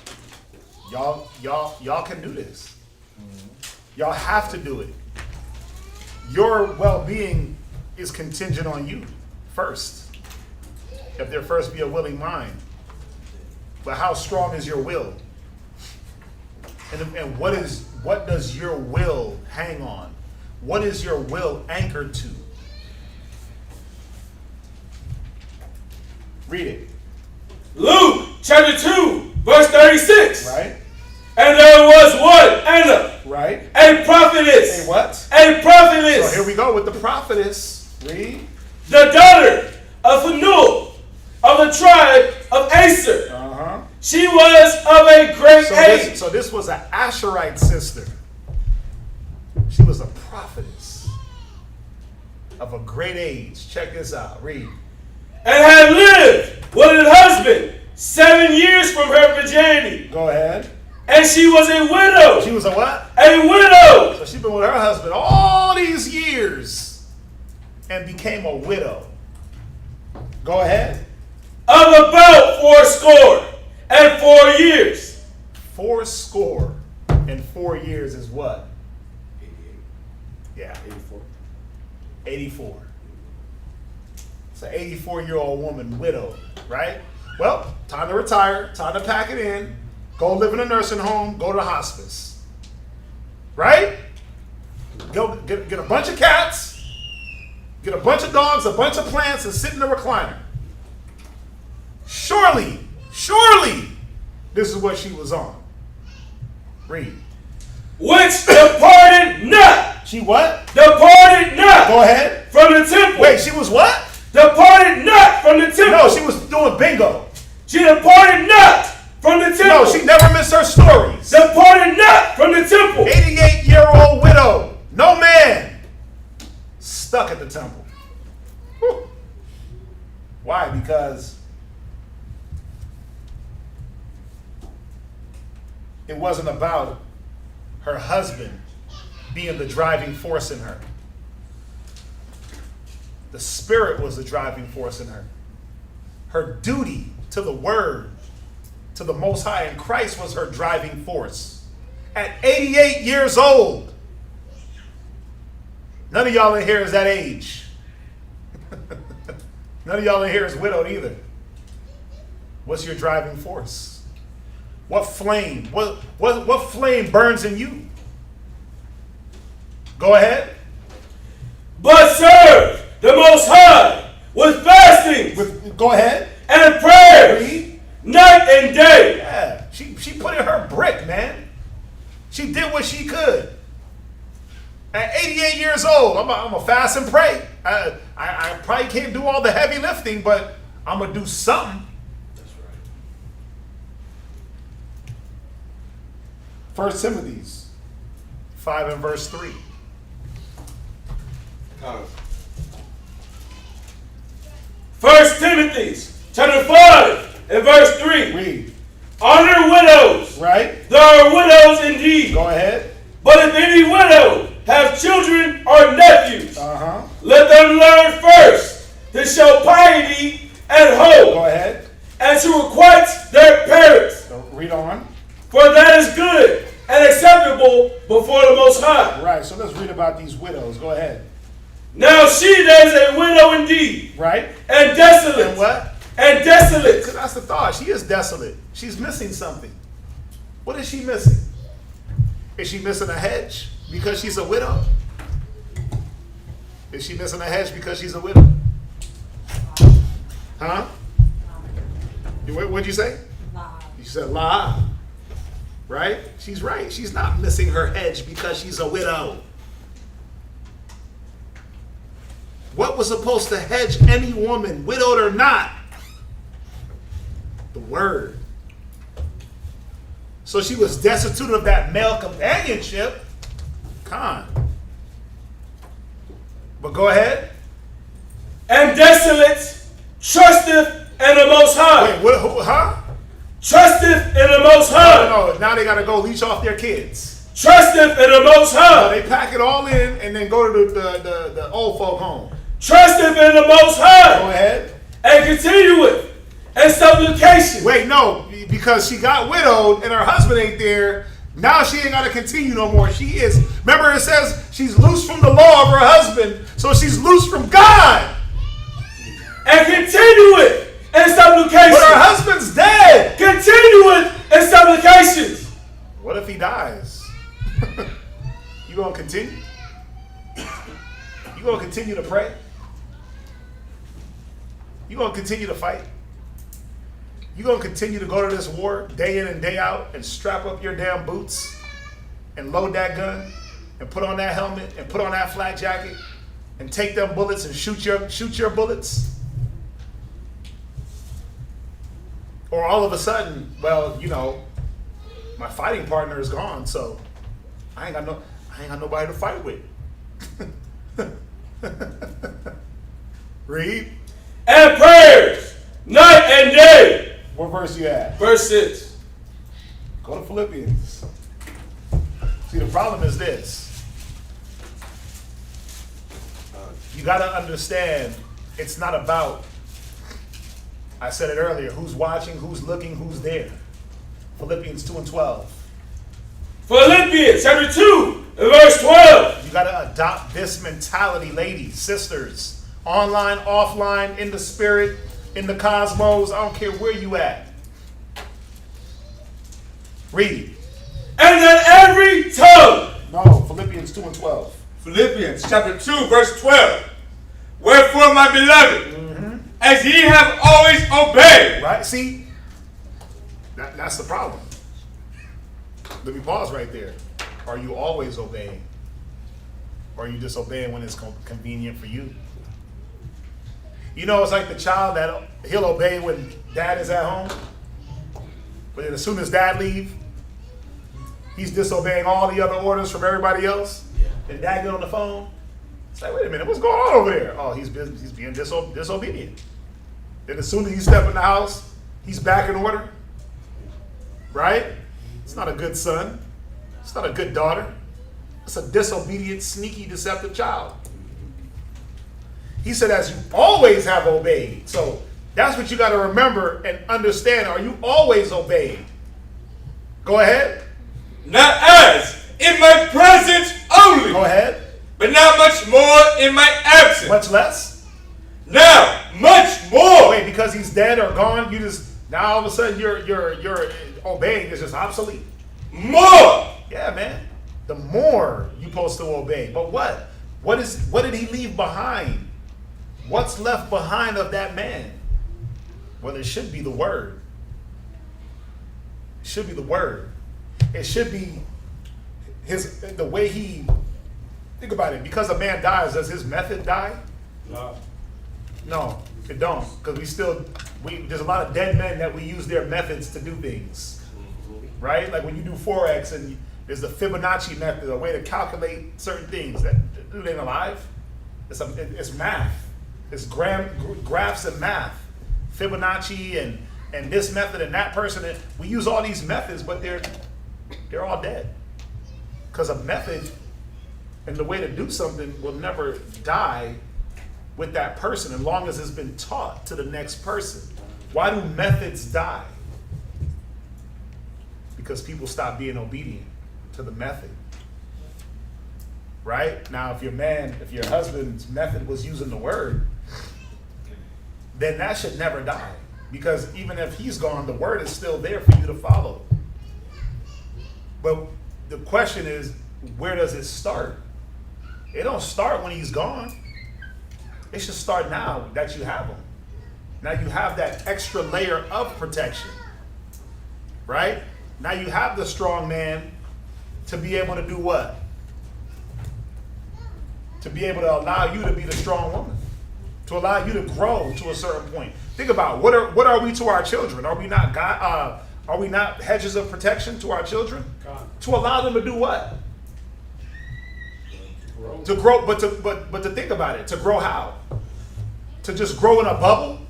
y'all can do this. Y'all have to do it. Your well-being is contingent on you first. If there first be a willing mind. But how strong is your will? And what does your will hang on? What is your will anchored to? Read it. Luke chapter 2, verse 36. Right? And there was one, Anna. Right? A prophetess. A what? A prophetess. So here we go with the prophetess. Read. The daughter of Phanuel of the tribe of Aser. She was of a great age. So this was an Asherite sister. of a great age. Check this out. Read. And had lived with her husband 7 years from her virginity. Go ahead. And she was a widow. She was a what? A widow. So she's been with her husband all these years and became a widow. Go ahead. Of about fourscore and 4 years. 4 years is what? 88. Yeah, 84. 84. It's an 84-year-old woman, widow, right? Well, time to retire, time to pack it in, go live in a nursing home, go to hospice. Right? Go get a bunch of cats, get a bunch of dogs, a bunch of plants, and sit in the recliner. Surely, this is what she was on. Read. Which departed not. She what? Departed not. Go ahead. From the temple. Wait, she was what? Departed not from the temple. No, she was doing bingo. She departed not from the temple. No, she never missed her stories. Departed not from the temple. 88-year-old widow. No man. Stuck at the temple. Whew. Why? Because it wasn't about her husband being the driving force in her. The Spirit was the driving force in her. Her duty to the Word, to the Most High, and Christ was her driving force. At 88 years old. None of y'all in here is that age. None of y'all in here is widowed either. What's your driving force? What flame? What flame burns in you? Go ahead. But serve the Most High with fasting. Go ahead. And prayers. Read. Night and day. Yeah. She put in her brick, man. She did what she could. At 88 years old, I'm a fast and pray. I probably can't do all the heavy lifting, but I'm going to do something. That's right. 1 Timothy 5 and verse 3. Kind of. 1 Timothy chapter 5 and verse 3. Read. Honor widows. Right? There are widows indeed. Go ahead. But if any widow have children or nephews, let them learn first to show piety and hope. Go ahead. And to requite their parents. So read on. For that is good and acceptable before the Most High. Right, so let's read about these widows. Go ahead. Now she that is a widow indeed. Right? And desolate. And what? And desolate. That's the thought. She is desolate. She's missing something. What is she missing? Is she missing a hedge because she's a widow? Is she missing a hedge because she's a widow? Huh? What'd you say? You said la. Right? She's right. She's not missing her hedge because she's a widow. What was supposed to hedge any woman, widowed or not? The Word. So she was destitute of that male companionship. But go ahead. And desolate trusteth in the Most High. Wait, what? Huh? Trusteth in the Most High. No, now they got to go leech off their kids. Trusteth in the Most High. They pack it all in and then go to the old folk home. Trusteth in the Most High. Go ahead. And continue it. And supplication. Wait, no, because she got widowed and her husband ain't there. Now she ain't got to continue no more. She is. Remember, it says she's loose from the law of her husband, so she's loose from God. And continue it in supplication. But her husband's dead. Continue it in supplications. What if he dies? You gonna continue? You gonna continue to pray? You gonna continue to fight? You gonna continue to go to this war day in and day out and strap up your damn boots and load that gun and put on that helmet and put on that flak jacket and take them bullets and shoot your bullets? Or all of a sudden, well, you know, my fighting partner is gone, so I ain't got nobody to fight with. Read. And prayers night and day. What verse you at? Verse 6. Go to Philippians. See, the problem is this. You got to understand, it's not about, I said it earlier, who's watching, who's looking, who's there. Philippians 2 and 12. Philippians chapter 2 and verse 12. You got to adopt this mentality, ladies, sisters, online, offline, in the spirit, in the cosmos. I don't care where you at. Read. And that every tongue. No, Philippians 2 and 12. Philippians chapter 2 verse 12. Wherefore, my beloved, as ye have always obeyed. Right? See? That's the problem. Let me pause right there. Are you always obeying? Or are you just obeying when it's convenient for you? You know, it's like the child that he'll obey when dad is at home. But then as soon as dad leaves, he's disobeying all the other orders from everybody else. And dad get on the phone. It's like, wait a minute, what's going on over there? Oh, he's being disobedient. Then as soon as you step in the house, he's back in order. Right? It's not a good son. It's not a good daughter. It's a disobedient, sneaky, deceptive child. He said, as you always have obeyed. So that's what you got to remember and understand. Are you always obeying? Go ahead. Not as in my presence only. Go ahead. But not much more in my absence. Much less? Now, much more. Wait, because he's dead or gone, you just, now all of a sudden you're obeying is just obsolete. More. Yeah, man. The more you're supposed to obey. But what? What did he leave behind? What's left behind of that man? Well, it should be the word. It should be the word. It should be the way he, think about it, because a man dies, does his method die? No, it don't. Because there's a lot of dead men that we use their methods to do things. Right? Like when you do Forex and there's the Fibonacci method, a way to calculate certain things. That dude ain't alive. It's math. It's graphs and math. Fibonacci and this method and that person. And we use all these methods, but they're all dead. Because a method and the way to do something will never die with that person as long as it's been taught to the next person. Why do methods die? Because people stop being obedient to the method. Right? Now, if your husband's method was using the word, then that should never die. Because even if he's gone, the word is still there for you to follow. But the question is, where does it start? It don't start when he's gone. It should start now that you have him. Now you have that extra layer of protection. Right? Now you have the strong man to be able to do what? To be able to allow you to be the strong woman. To allow you to grow to a certain point. Think about what are we to our children? Are we not God? Are we not hedges of protection to our children? God. To allow them to do what? Grow. To grow, but to think about it. To grow how? To just grow in a bubble?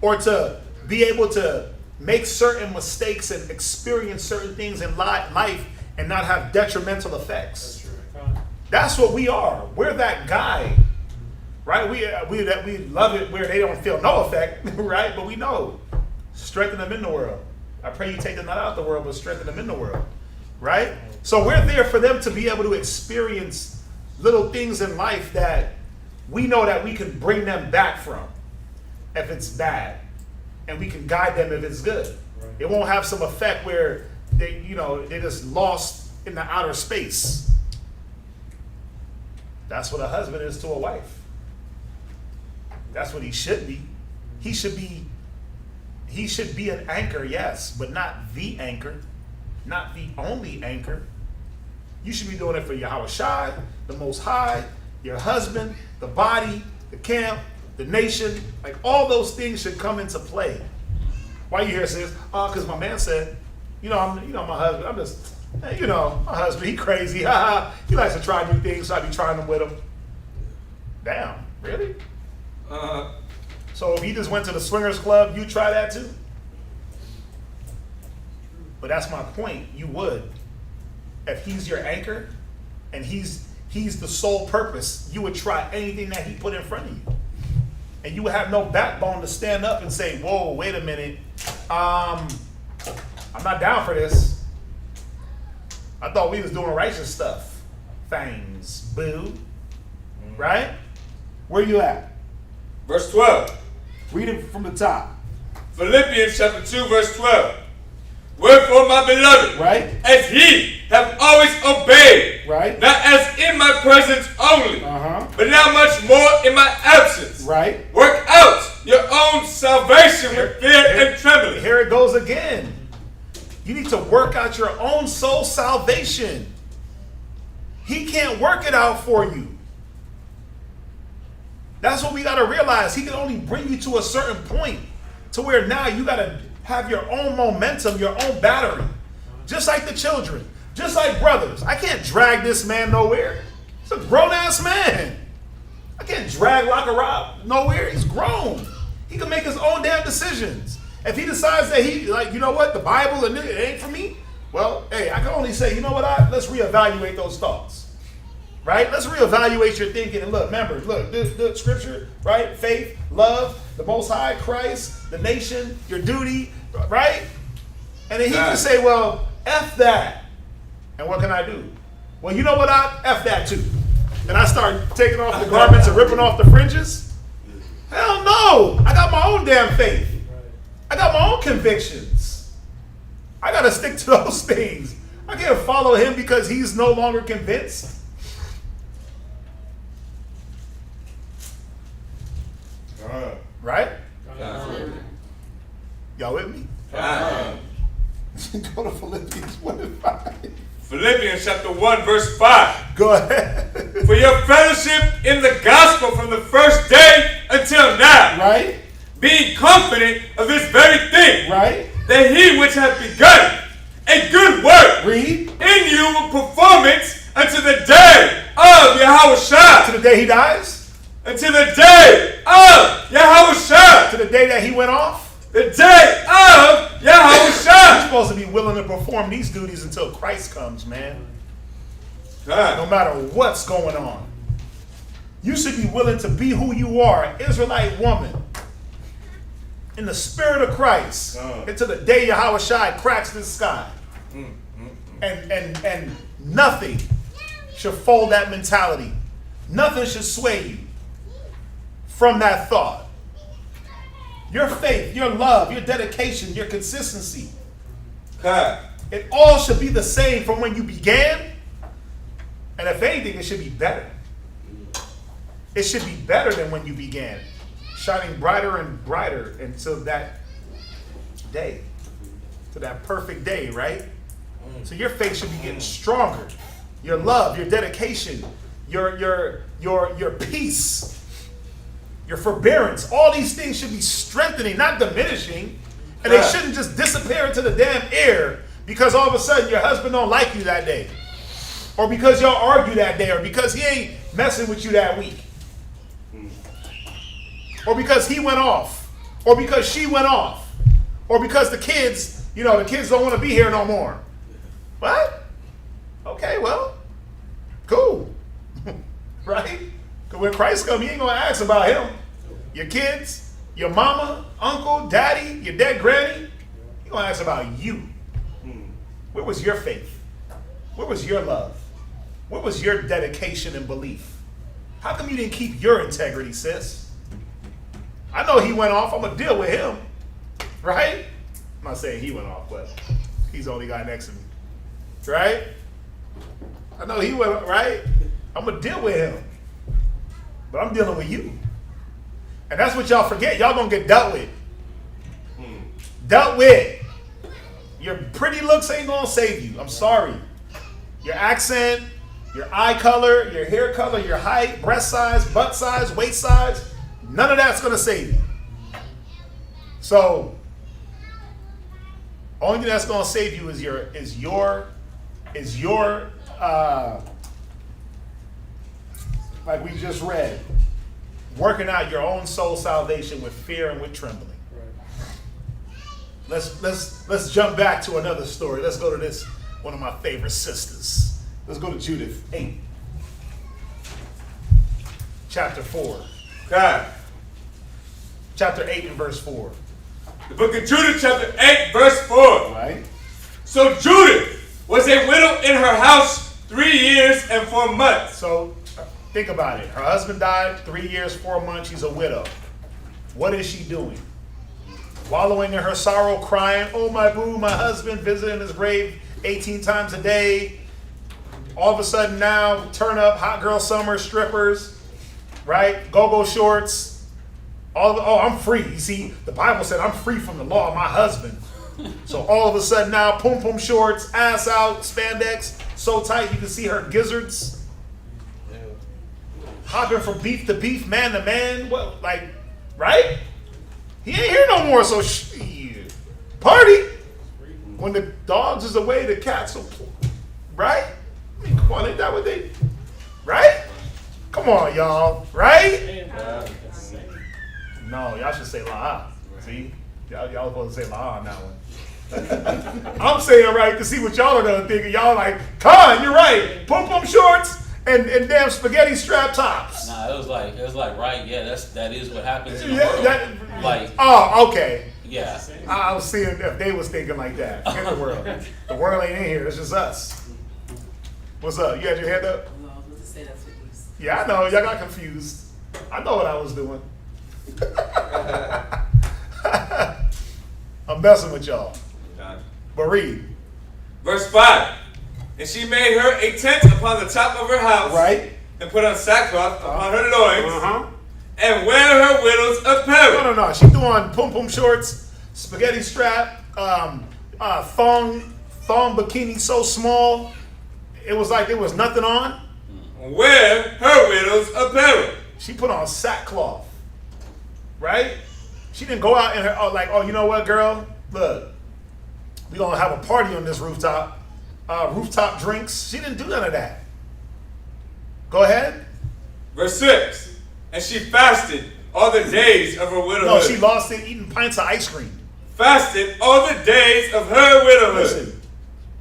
Or to be able to make certain mistakes and experience certain things in life and not have detrimental effects? That's what we are. We're that guy, right? We love it where they don't feel no effect, right? But we know, strengthen them in the world. I pray you take them not out of the world, but strengthen them in the world, right? So we're there for them to be able to experience little things in life that we know that we can bring them back from if it's bad, and we can guide them if it's good. It won't have some effect where they're just lost in the outer space. That's what a husband is to a wife. That's what he should be. He should be an anchor, yes, but not the anchor, not the only anchor. You should be doing it for Yahweh Shai, the Most High, your husband, the body, the camp, the nation. Like all those things should come into play. Why you here, sis? Oh, because my man said, my husband. I'm just, my husband, he crazy. He likes to try new things, so I be trying them with him. Damn, really? So if he just went to the swingers club, you try that too? But that's my point. You would. If he's your anchor and he's the sole purpose, you would try anything that he put in front of you. And you would have no backbone to stand up and say, whoa, wait a minute. I'm not down for this. I thought we was doing righteous stuff. Things, boo. Right? Where you at? Verse 12. Read it from the top. Philippians chapter 2, verse 12. Wherefore, my beloved, Right? as ye have always obeyed, Right? not as in my presence only, Uh-huh. but now much more in my absence, Right? work out your own salvation with fear and trembling. Here it goes again. You need to work out your own soul salvation. He can't work it out for you. That's what we got to realize. He can only bring you to a certain point to where now you got to have your own momentum, your own battery. Just like the children, just like brothers. I can't drag this man nowhere. He's a grown-ass man. I can't drag Rock nowhere. He's grown. He can make his own damn decisions. If he decides that he, like, you know what, the Bible and it ain't for me, well, hey, I can only say, you know what, let's reevaluate those thoughts. Right? Let's reevaluate your thinking. And look, remember, look, the scripture, right? Faith, love, the Most High, Christ, the nation, your duty, right? And then he can say, well, F that. And what can I do? Well, you know what, F that too. And I start taking off the garments and ripping off the fringes? Hell no. I got my own damn faith. I got my own convictions. I got to stick to those things. I can't follow him because he's no longer convinced. Right? Y'all with me? Go to Philippians 1 and 5. Philippians chapter 1, verse 5. Go ahead. For your fellowship in the gospel from the first day until now. Right? Being confident of this very thing. Right? That he which hath begun a good work Read. in you will perform it unto the day of Yahushua. To the day he dies? Until the day of Yahushua. To the day that he went off? The day of Yahushua. You're supposed to be willing to perform these duties until Christ comes, man. No matter what's going on. You should be willing to be who you are, an Israelite woman. In the spirit of Christ. Until the day Yahushua cracks the sky. And nothing should fold that mentality. Nothing should sway you from that thought. Your faith, your love, your dedication, your consistency. It all should be the same from when you began. And if anything, it should be better. It should be better than when you began. Shining brighter and brighter until that day. To that perfect day, right? So your faith should be getting stronger. Your love, your dedication, your peace, your forbearance, all these things should be strengthening, not diminishing. And they shouldn't just disappear into the damn air because all of a sudden your husband don't like you that day. Or because y'all argue that day, or because he ain't messing with you that week. Or because he went off. Or because she went off. Or because the kids, the kids don't want to be here no more. What? Okay, well, cool. Right? Because when Christ comes, he ain't going to ask about him. Your kids, your mama, uncle, daddy, your dead granny. He's going to ask about you. Where was your faith? Where was your love? Where was your dedication and belief? How come you didn't keep your integrity, sis? I know he went off. I'm going to deal with him. Right? I'm not saying he went off, but he's the only guy next to me. Right? I know he went, right? I'm going to deal with him. But I'm dealing with you. And that's what y'all forget. Y'all going to get dealt with. Dealt with. Your pretty looks ain't going to save you. I'm sorry. Your accent, your eye color, your hair color, your height, breast size, butt size, waist size, none of that's going to save you. So, only thing that's going to save you is your like we just read, working out your own soul salvation with fear and with trembling. Right. Let's jump back to another story. Let's go to this, one of my favorite sisters. Let's go to Judith 8. Chapter 4. God. Chapter 8 and verse 4. The book of Judith, chapter 8, verse 4. Right? So Judith was a widow in her house 3 years and 4 months. So think about it. Her husband died 3 years, 4 months. She's a widow. What is she doing? Wallowing in her sorrow, crying, oh my boo, my husband visiting his grave 18 times a day. All of a sudden now, turn up, hot girl summer, strippers, right? Go-go shorts. I'm free. You see, the Bible said I'm free from the law of my husband. So all of a sudden now, pum-pum shorts, ass out, spandex, so tight you can see her gizzards. Hopping from beef to beef, man to man. What, like, right? He ain't here no more, so shit. Party. When the dogs is away, the cats will, right? I mean, come on, ain't that what they, right? Come on, y'all, right? No, y'all should say la. See? Y'all supposed to say la on that one. I'm saying right to see what y'all are gonna think. Y'all like, Con, you're right. Pum-pum shorts and damn spaghetti strap tops. Nah, it was like right, yeah, that is what happens in the Yeah, world. Like, oh, okay. yeah. I was seeing if they was thinking like that in the world. The world ain't in here, it's just us. What's up? You had your hand up? No, I was going to say that's what he was. Yeah, I know. Y'all got confused. I know what I was doing. I'm messing with y'all. But read. Verse 5. And she made her a tent upon the top of her house. Right. And put on sackcloth upon her loins. Uh-huh. And wear her widow's apparel. No. She doing pum-pum shorts, spaghetti strap, thong bikini so small, it was like there was nothing on. Wear her widow's apparel. She put on sackcloth. Right? She didn't go out in her, oh, you know what, girl? Look, we gonna have a party on this rooftop. Rooftop drinks. She didn't do none of that. Go ahead. Verse 6. And she fasted all the days of her widowhood. No, she lost it eating pints of ice cream. Fasted all the days of her widowhood. Listen,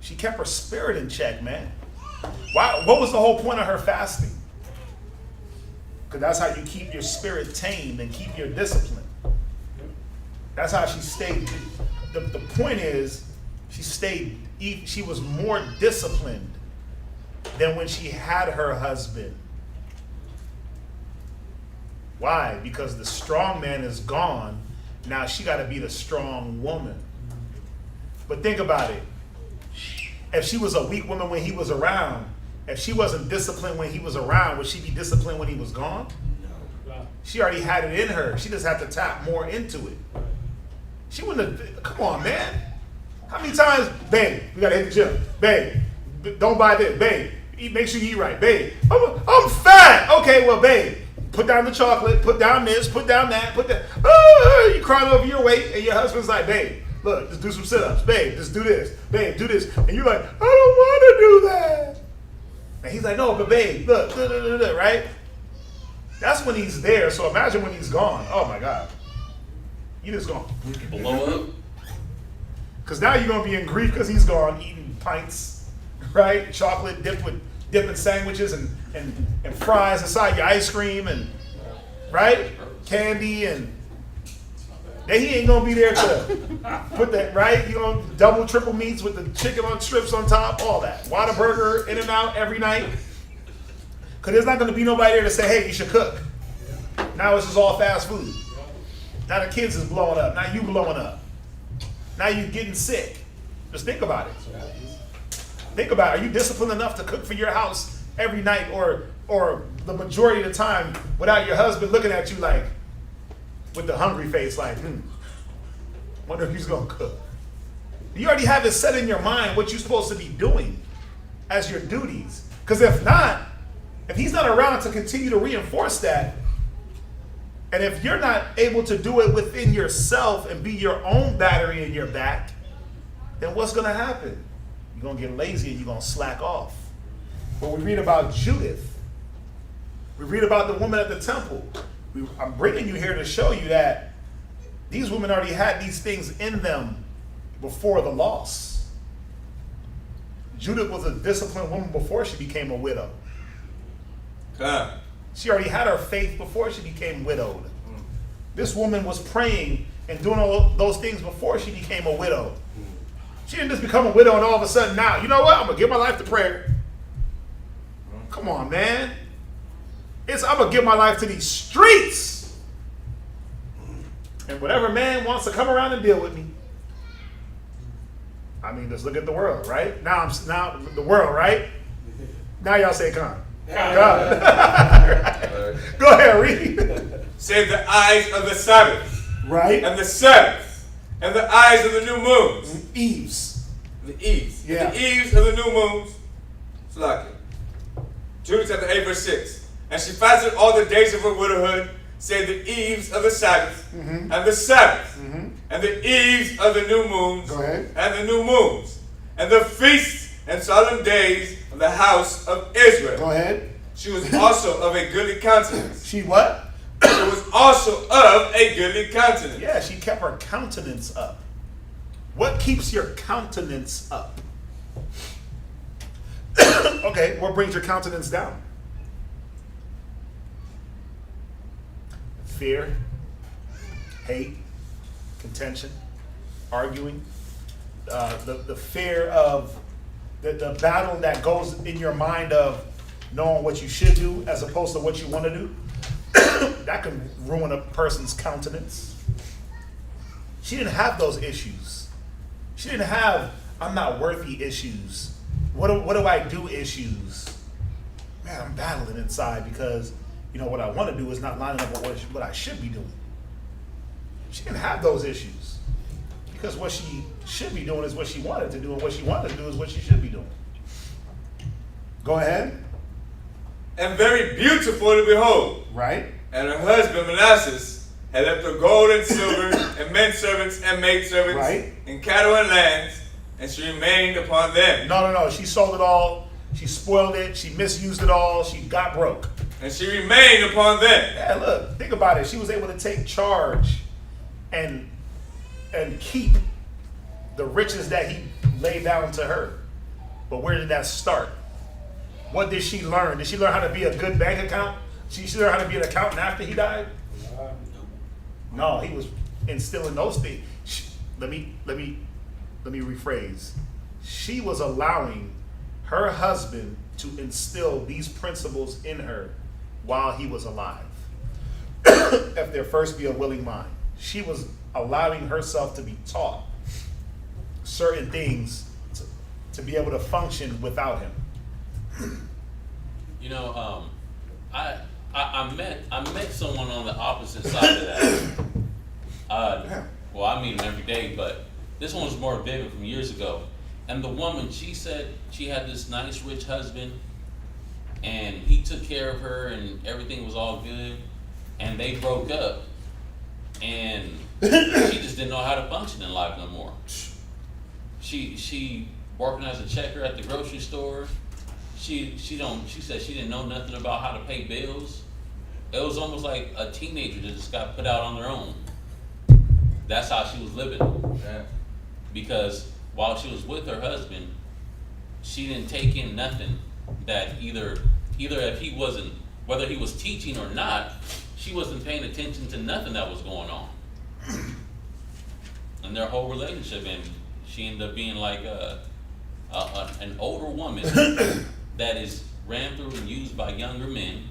she kept her spirit in check, man. Why? What was the whole point of her fasting? Because that's how you keep your spirit tamed and keep your discipline. That's how she stayed. The point is, she was more disciplined than when she had her husband. Why? Because the strong man is gone. Now she got to be the strong woman. But think about it. If she was a weak woman when he was around, if she wasn't disciplined when he was around, would she be disciplined when he was gone? No. She already had it in her. She just had to tap more into it. She wouldn't have, come on, man. How many times, babe, we gotta hit the gym. Babe, don't buy this. Babe, make sure you eat right. Babe, I'm fat. Okay, well, babe, put down the chocolate, put down this, put down that, put that. You crying over your weight, and your husband's like, babe, look, just do some sit-ups. Babe, just do this. Babe, do this. And you're like, I don't want to do that. And he's like, no, but babe, look, right? That's when he's there. So imagine when he's gone. Oh my God. You just gonna Blow up. Because now you're gonna be in grief because he's gone, eating pints, right? Chocolate dipping sandwiches and fries inside your ice cream and right? Candy and then he ain't gonna be there to put that right. You gonna double, triple meats with the chicken on strips on top, all that. Whataburger, In-N-Out every night. Because there's not gonna be nobody there to say, hey, you should cook. Now it's just all fast food. Now the kids is blowing up. Now you blowing up. Now you getting sick. Just think about it. Think about it. Are you disciplined enough to cook for your house every night or the majority of the time without your husband looking at you like with the hungry face like, wonder if he's gonna cook. You already have it set in your mind what you're supposed to be doing as your duties. Because if not, if he's not around to continue to reinforce that, and if you're not able to do it within yourself and be your own battery in your back, then what's going to happen? You're going to get lazy and you're going to slack off. But we read about Judith. We read about the woman at the temple. I'm bringing you here to show you that these women already had these things in them before the loss. Judith was a disciplined woman before she became a widow. She already had her faith before she became widowed. This woman was praying and doing all those things before she became a widow. She didn't just become a widow and all of a sudden now, you know what? I'm going to give my life to prayer. Come on, man. I'm going to give my life to these streets. And whatever man wants to come around and deal with me. I mean, just look at the world, right? Now the world, right? Now y'all say come. God. Right. Go ahead, read. Save the eyes of the Sabbath. Right. And the Sabbath. And the eyes of the new moons. Eves. The eves. Yeah. And the eves of the new moons. It's like it. Jude chapter 8, verse 6. And she fasted all the days of her widowhood, save the eves of the Sabbath, and the Sabbath, and the eves of the new moons, Go ahead. and the new moons, and the feasts and solemn days of the house of Israel. Go ahead. She was also of a goodly countenance. She what? She was also of a goodly countenance. Yeah, she kept her countenance up. What keeps your countenance up? Okay, what brings your countenance down? Fear, hate, contention, arguing, the fear of the battle that goes in your mind of knowing what you should do as opposed to what you want to do. That can ruin a person's countenance. She didn't have those issues. She didn't have I'm not worthy issues. What do I do issues? Man, I'm battling inside because what I want to do is not lining up with what I should be doing. She didn't have those issues because what she should be doing is what she wanted to do, and what she wanted to do is what she should be doing. Go ahead. And very beautiful to behold. Right. And her husband Manasseh had left her gold and silver and men servants and maid servants, right, and cattle and lands, and she remained upon them. No. She sold it all. She spoiled it. She misused it all. She got broke. And she remained upon them. Yeah, look, think about it. She was able to take charge and keep the riches that he laid down to her. But where did that start? What did she learn? Did she learn how to be a good bank account? Did she learn how to be an accountant after he died? No, he was instilling those things. Let me rephrase. She was allowing her husband to instill these principles in her while he was alive. If there first be a willing mind. She was allowing herself to be taught certain things to be able to function without him. I met someone on the opposite side of that. Well, I meet him every day, but this one was more vivid from years ago. And the woman, she said she had this nice, rich husband, and he took care of her, and everything was all good. And they broke up, and she just didn't know how to function in life no more. She working as a checker at the grocery store. She said she didn't know nothing about how to pay bills. It was almost like a teenager that just got put out on their own. That's how she was living. Yeah. Because while she was with her husband, she didn't take in nothing that either if he wasn't, whether he was teaching or not, she wasn't paying attention to nothing that was going on in their whole relationship. And she ended up being like an older woman that is ran through and used by younger men,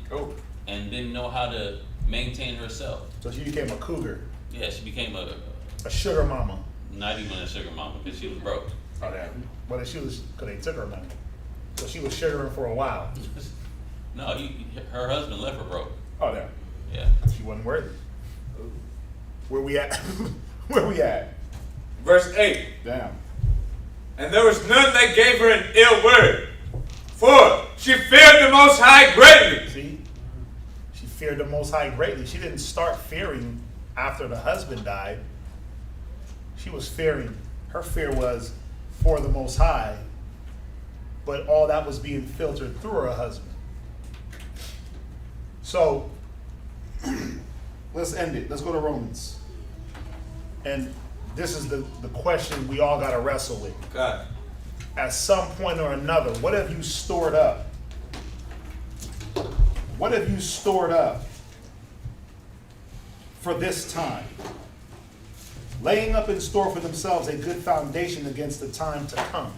and didn't know how to maintain herself. So she became a cougar. Yeah, she became a sugar mama. Not even a sugar mama, because she was broke. Oh, damn. Well, she was, because they took her money. So she was sugaring for a while. No, her husband left her broke. Oh, damn. Yeah. She wasn't worthy. Where we at? Where we at? Verse 8. Damn. And there was none that gave her an ill word, for she feared the Most High greatly. See? She feared the Most High greatly. She didn't start fearing after the husband died. She was fearing. Her fear was for the Most High, but all that was being filtered through her husband. So, let's end it. Let's go to Romans. And this is the question we all got to wrestle with. God. At some point or another, what have you stored up? What have you stored up for this time? Laying up in store for themselves a good foundation against the time to come.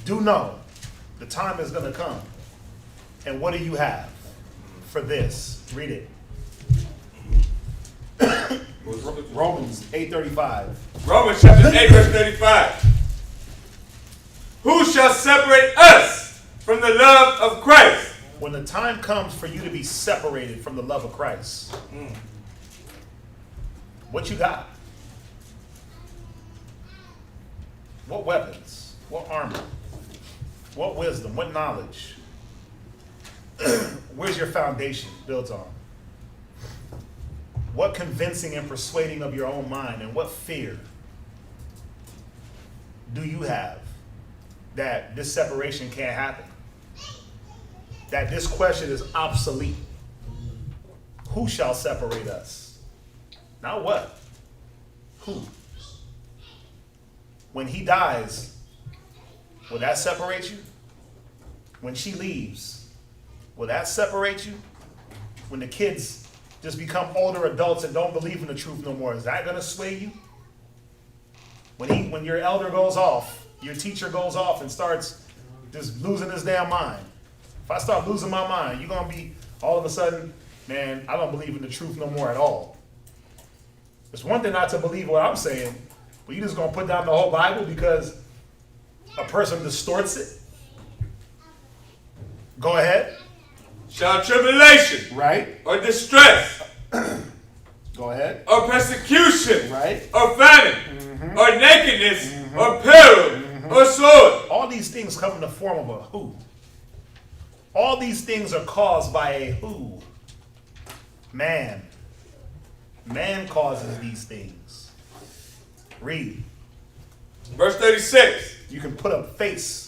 Do know the time is going to come. And what do you have for this? Read it. Romans 8:35. Romans chapter 8, verse 35. Who shall separate us from the love of Christ? When the time comes for you to be separated from the love of Christ, what you got? What weapons? What armor? What wisdom? What knowledge? Where's your foundation built on? What convincing and persuading of your own mind and what fear do you have that this separation can't happen? That this question is obsolete. Who shall separate us? Not what? Who? When he dies, will that separate you? When she leaves, will that separate you? When the kids just become older adults and don't believe in the truth no more, is that going to sway you? When your elder goes off, your teacher goes off and starts just losing his damn mind. If I start losing my mind, you're going to be all of a sudden, man, I don't believe in the truth no more at all. It's one thing not to believe what I'm saying, but you're just going to put down the whole Bible because a person distorts it? Go ahead. Shall tribulation, right, or distress, go ahead, or persecution, right, or famine, or nakedness, or peril, or sword. All these things come in the form of a who. All these things are caused by a who. Man. Man causes these things. Read. Verse 36. You can put a face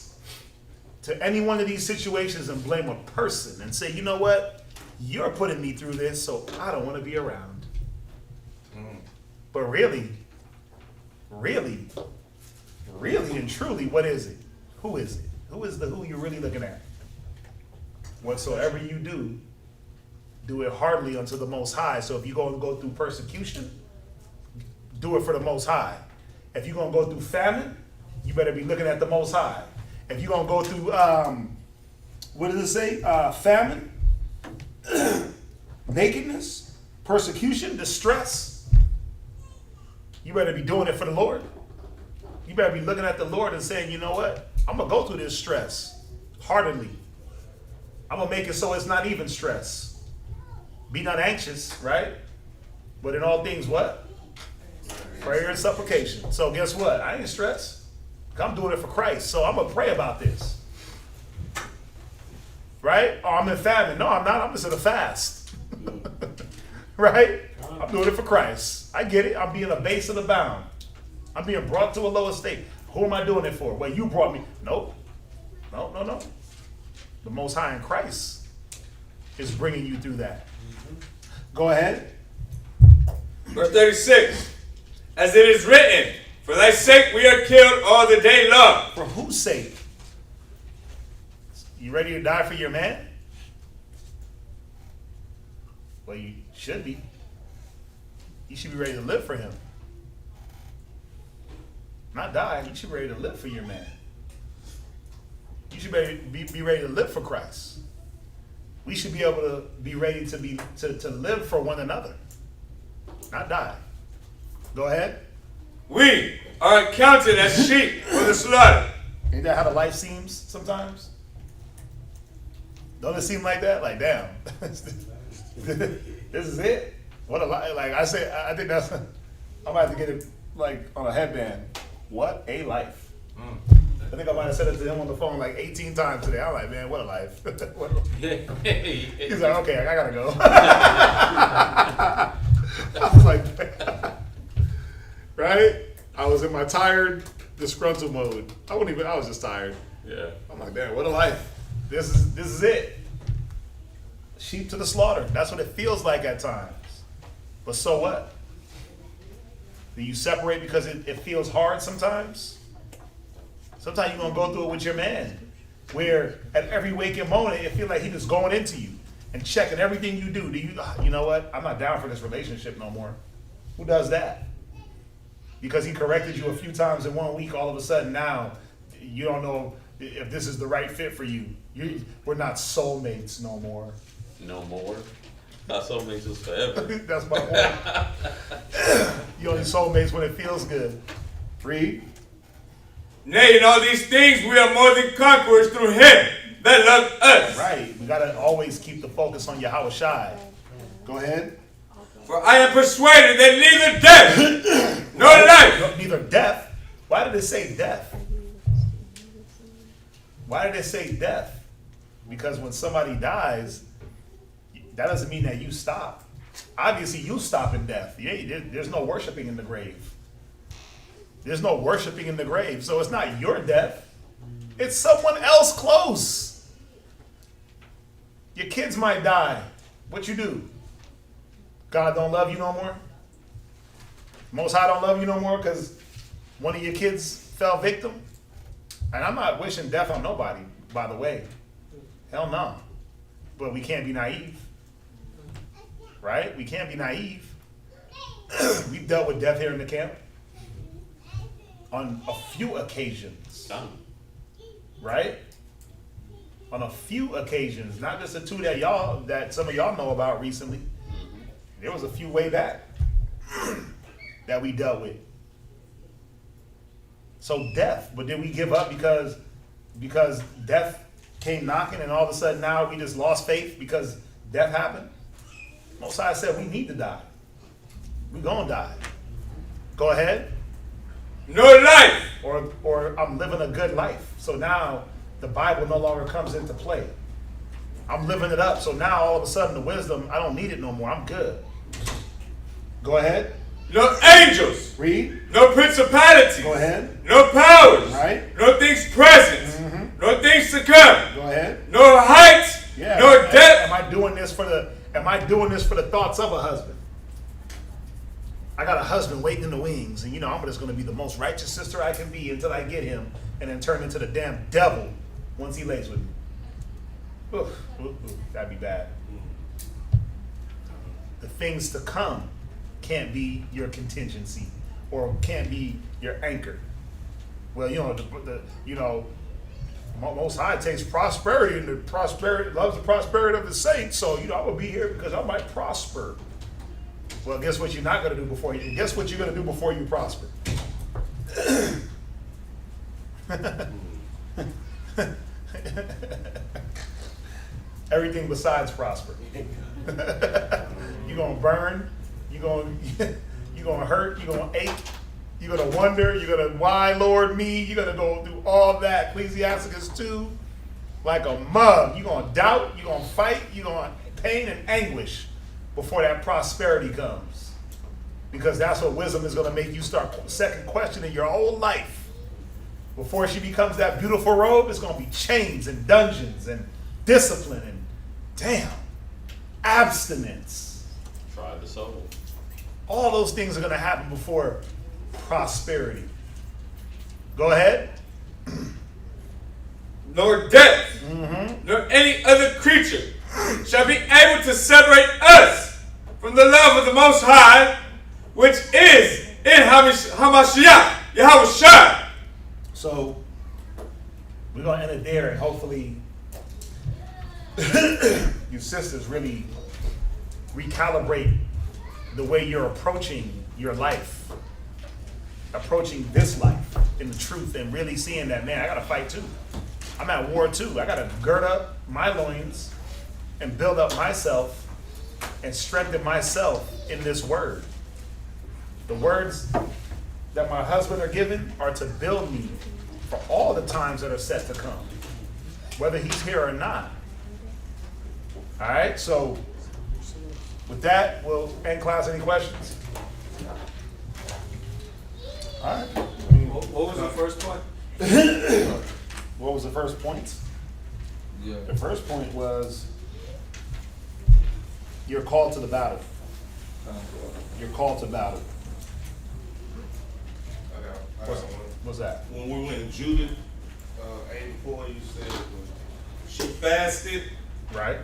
to any one of these situations and blame a person and say, you know what? You're putting me through this, so I don't want to be around. But really and truly, what is it? Who is it? Who is the who you're really looking at? Whatsoever you do it heartily unto the Most High. So if you're going to go through persecution, do it for the Most High. If you're going to go through famine, you better be looking at the Most High. If you're going to go through, what does it say? Famine, nakedness, persecution, distress, you better be doing it for the Lord. You better be looking at the Lord and saying, you know what? I'm going to go through this stress heartedly. I'm going to make it so it's not even stress. Be not anxious, right? But in all things, what? Prayer and supplication. So guess what? I ain't stressed. I'm doing it for Christ. So I'm going to pray about this. Right? Oh, I'm in famine. No, I'm not. I'm just in a fast. Right? I'm doing it for Christ. I get it. I'm being abased and abound. I'm being brought to a lower state. Who am I doing it for? Well, you brought me. Nope. No. The Most High in Christ is bringing you through that. Go ahead. Verse 36. As it is written, for thy sake we are killed all the day long. For whose sake? You ready to die for your man? Well, you should be. You should be ready to live for him. Not die. You should be ready to live for your man. You should be ready to live for Christ. We should be able to be ready to live for one another. Not die. Go ahead. We are accounted as sheep for the slaughter. Ain't that how the life seems sometimes? Don't it seem like that? Like, damn. This is it? What a life. Like I say, I think that's, I'm about to get it like on a headband. What a life. I think I might have said it to him on the phone like 18 times today. I'm like, man, what a life. He's like, okay, I gotta go. I was like, right? I was in my tired, disgruntled mode. I was just tired. Yeah. I'm like, damn, what a life. This is it. sheep to the slaughter. That's what it feels like at times. But so what? Do you separate because it feels hard sometimes? Sometimes you're going to go through it with your man, where at every waking moment, it feels like he just going into you and checking everything you do. You know what? I'm not down for this relationship no more. Who does that? Because he corrected you a few times in 1 week, all of a sudden now, you don't know if this is the right fit for you. We're not soulmates no more. No more. Not soulmates is forever. That's my point. You only soulmates when it feels good. Read. Nay, in all these things we are more than conquerors through him that loved us. Right. We gotta always keep the focus on Yahweh Shai. Go ahead. For I am persuaded that neither death nor life. Neither death. Why did it say death? Why did it say death? Because when somebody dies, that doesn't mean that you stop. Obviously, you stop in death. There's no worshiping in the grave. There's no worshiping in the grave. So it's not your death. It's someone else close. Your kids might die. What you do? God don't love you no more? Most High don't love you no more because one of your kids fell victim? And I'm not wishing death on nobody, by the way. Hell no. But we can't be naive. Right? We can't be naive. We've dealt with death here in the camp on a few occasions. Right? On a few occasions. Not just the two that some of y'all know about recently. There was a few way back that we dealt with. So death, but did we give up because death came knocking and all of a sudden now we just lost faith because death happened? Most High said we need to die. We gonna die. Go ahead. No life. Or I'm living a good life. So now the Bible no longer comes into play. I'm living it up. So now all of a sudden the wisdom, I don't need it no more. I'm good. Go ahead. No angels. Read. No principalities. Go ahead. No powers. Right. No things present. Mm-hmm. No things to come. Go ahead. No height. Yeah. No depth. Am I doing this for the thoughts of a husband? I got a husband waiting in the wings, and I'm just going to be the most righteous sister I can be until I get him, and then turn into the damn devil once he lays with me. Oof, oof, oof, that'd be bad. The things to come can't be your contingency or can't be your anchor. Well, Most High takes prosperity, and the prosperity loves the prosperity of the saints. So I'm gonna be here because I might prosper. Well, guess what you're not gonna do before you? Guess what you're gonna do before you prosper? Everything besides prosper. You're gonna burn. You're gonna hurt. You're gonna ache. You're gonna wonder. You're gonna, why, Lord, me? You're gonna go through all that. Ecclesiasticus 2, like a mug. You're gonna doubt. You're gonna fight. You're gonna pain and anguish before that prosperity comes, because that's what wisdom is gonna make you start second questioning your whole life. Before she becomes that beautiful robe, it's gonna be chains and dungeons and discipline and abstinence. Try the soul. All those things are going to happen before prosperity. Go ahead. Nor death, nor any other creature shall be able to separate us from the love of the Most High, which is in Hamashiach, Yahweh Shai. So we're going to end it there, and hopefully you sisters really recalibrate the way you're approaching your life, approaching this life in the truth, and really seeing that, man, I got to fight too. I'm at war too. I got to gird up my loins and build up myself and strengthen myself in this word. The words that my husband are given are to build me for all the times that are set to come, whether he's here or not. All right, so with that, we'll end class. Any questions? All right. What was the first point? What was the first point? Yeah. The first point was You're called to the battle. You're called to battle. I got one. What's that? When we went in Judith, 84, you said when she fasted, Right?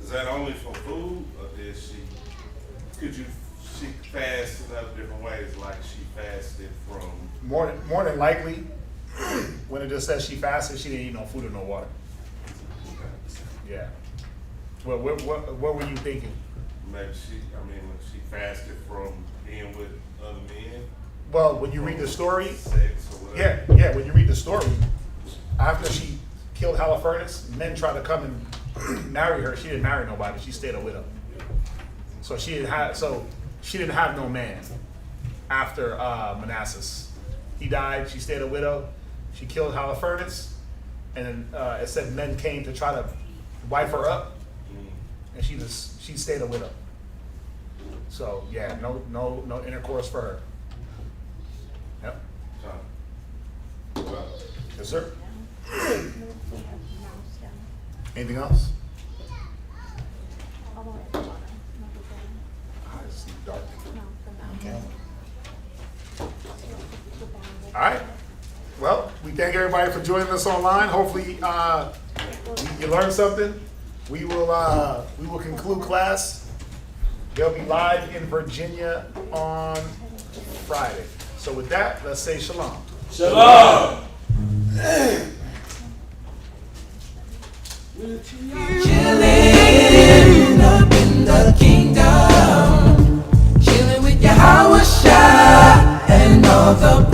is that only for food, or could she fast in other different ways, like she fasted from? More than likely, when it just says she fasted, she didn't eat no food or no water. Yeah. Well, what were you thinking? Maybe when she fasted from being with other men. Well, when you read the story, Sex or whatever. yeah, when you read the story, after she killed Holofernes, men tried to come and marry her. She didn't marry nobody. She stayed a widow. So she didn't have no man after Manasseh. He died. She stayed a widow. She killed Holofernes, and then it said men came to try to wife her up, and she stayed a widow. So yeah, no intercourse for her. Yep. Yes, sir. Anything else? It's dark. Okay. All right. Well, we thank everybody for joining us online. Hopefully, you learned something. We will conclude class. They'll be live in Virginia on Friday. So with that, let's say shalom. Shalom. Chilling up in the kingdom, chilling with Yahweh Shai and all the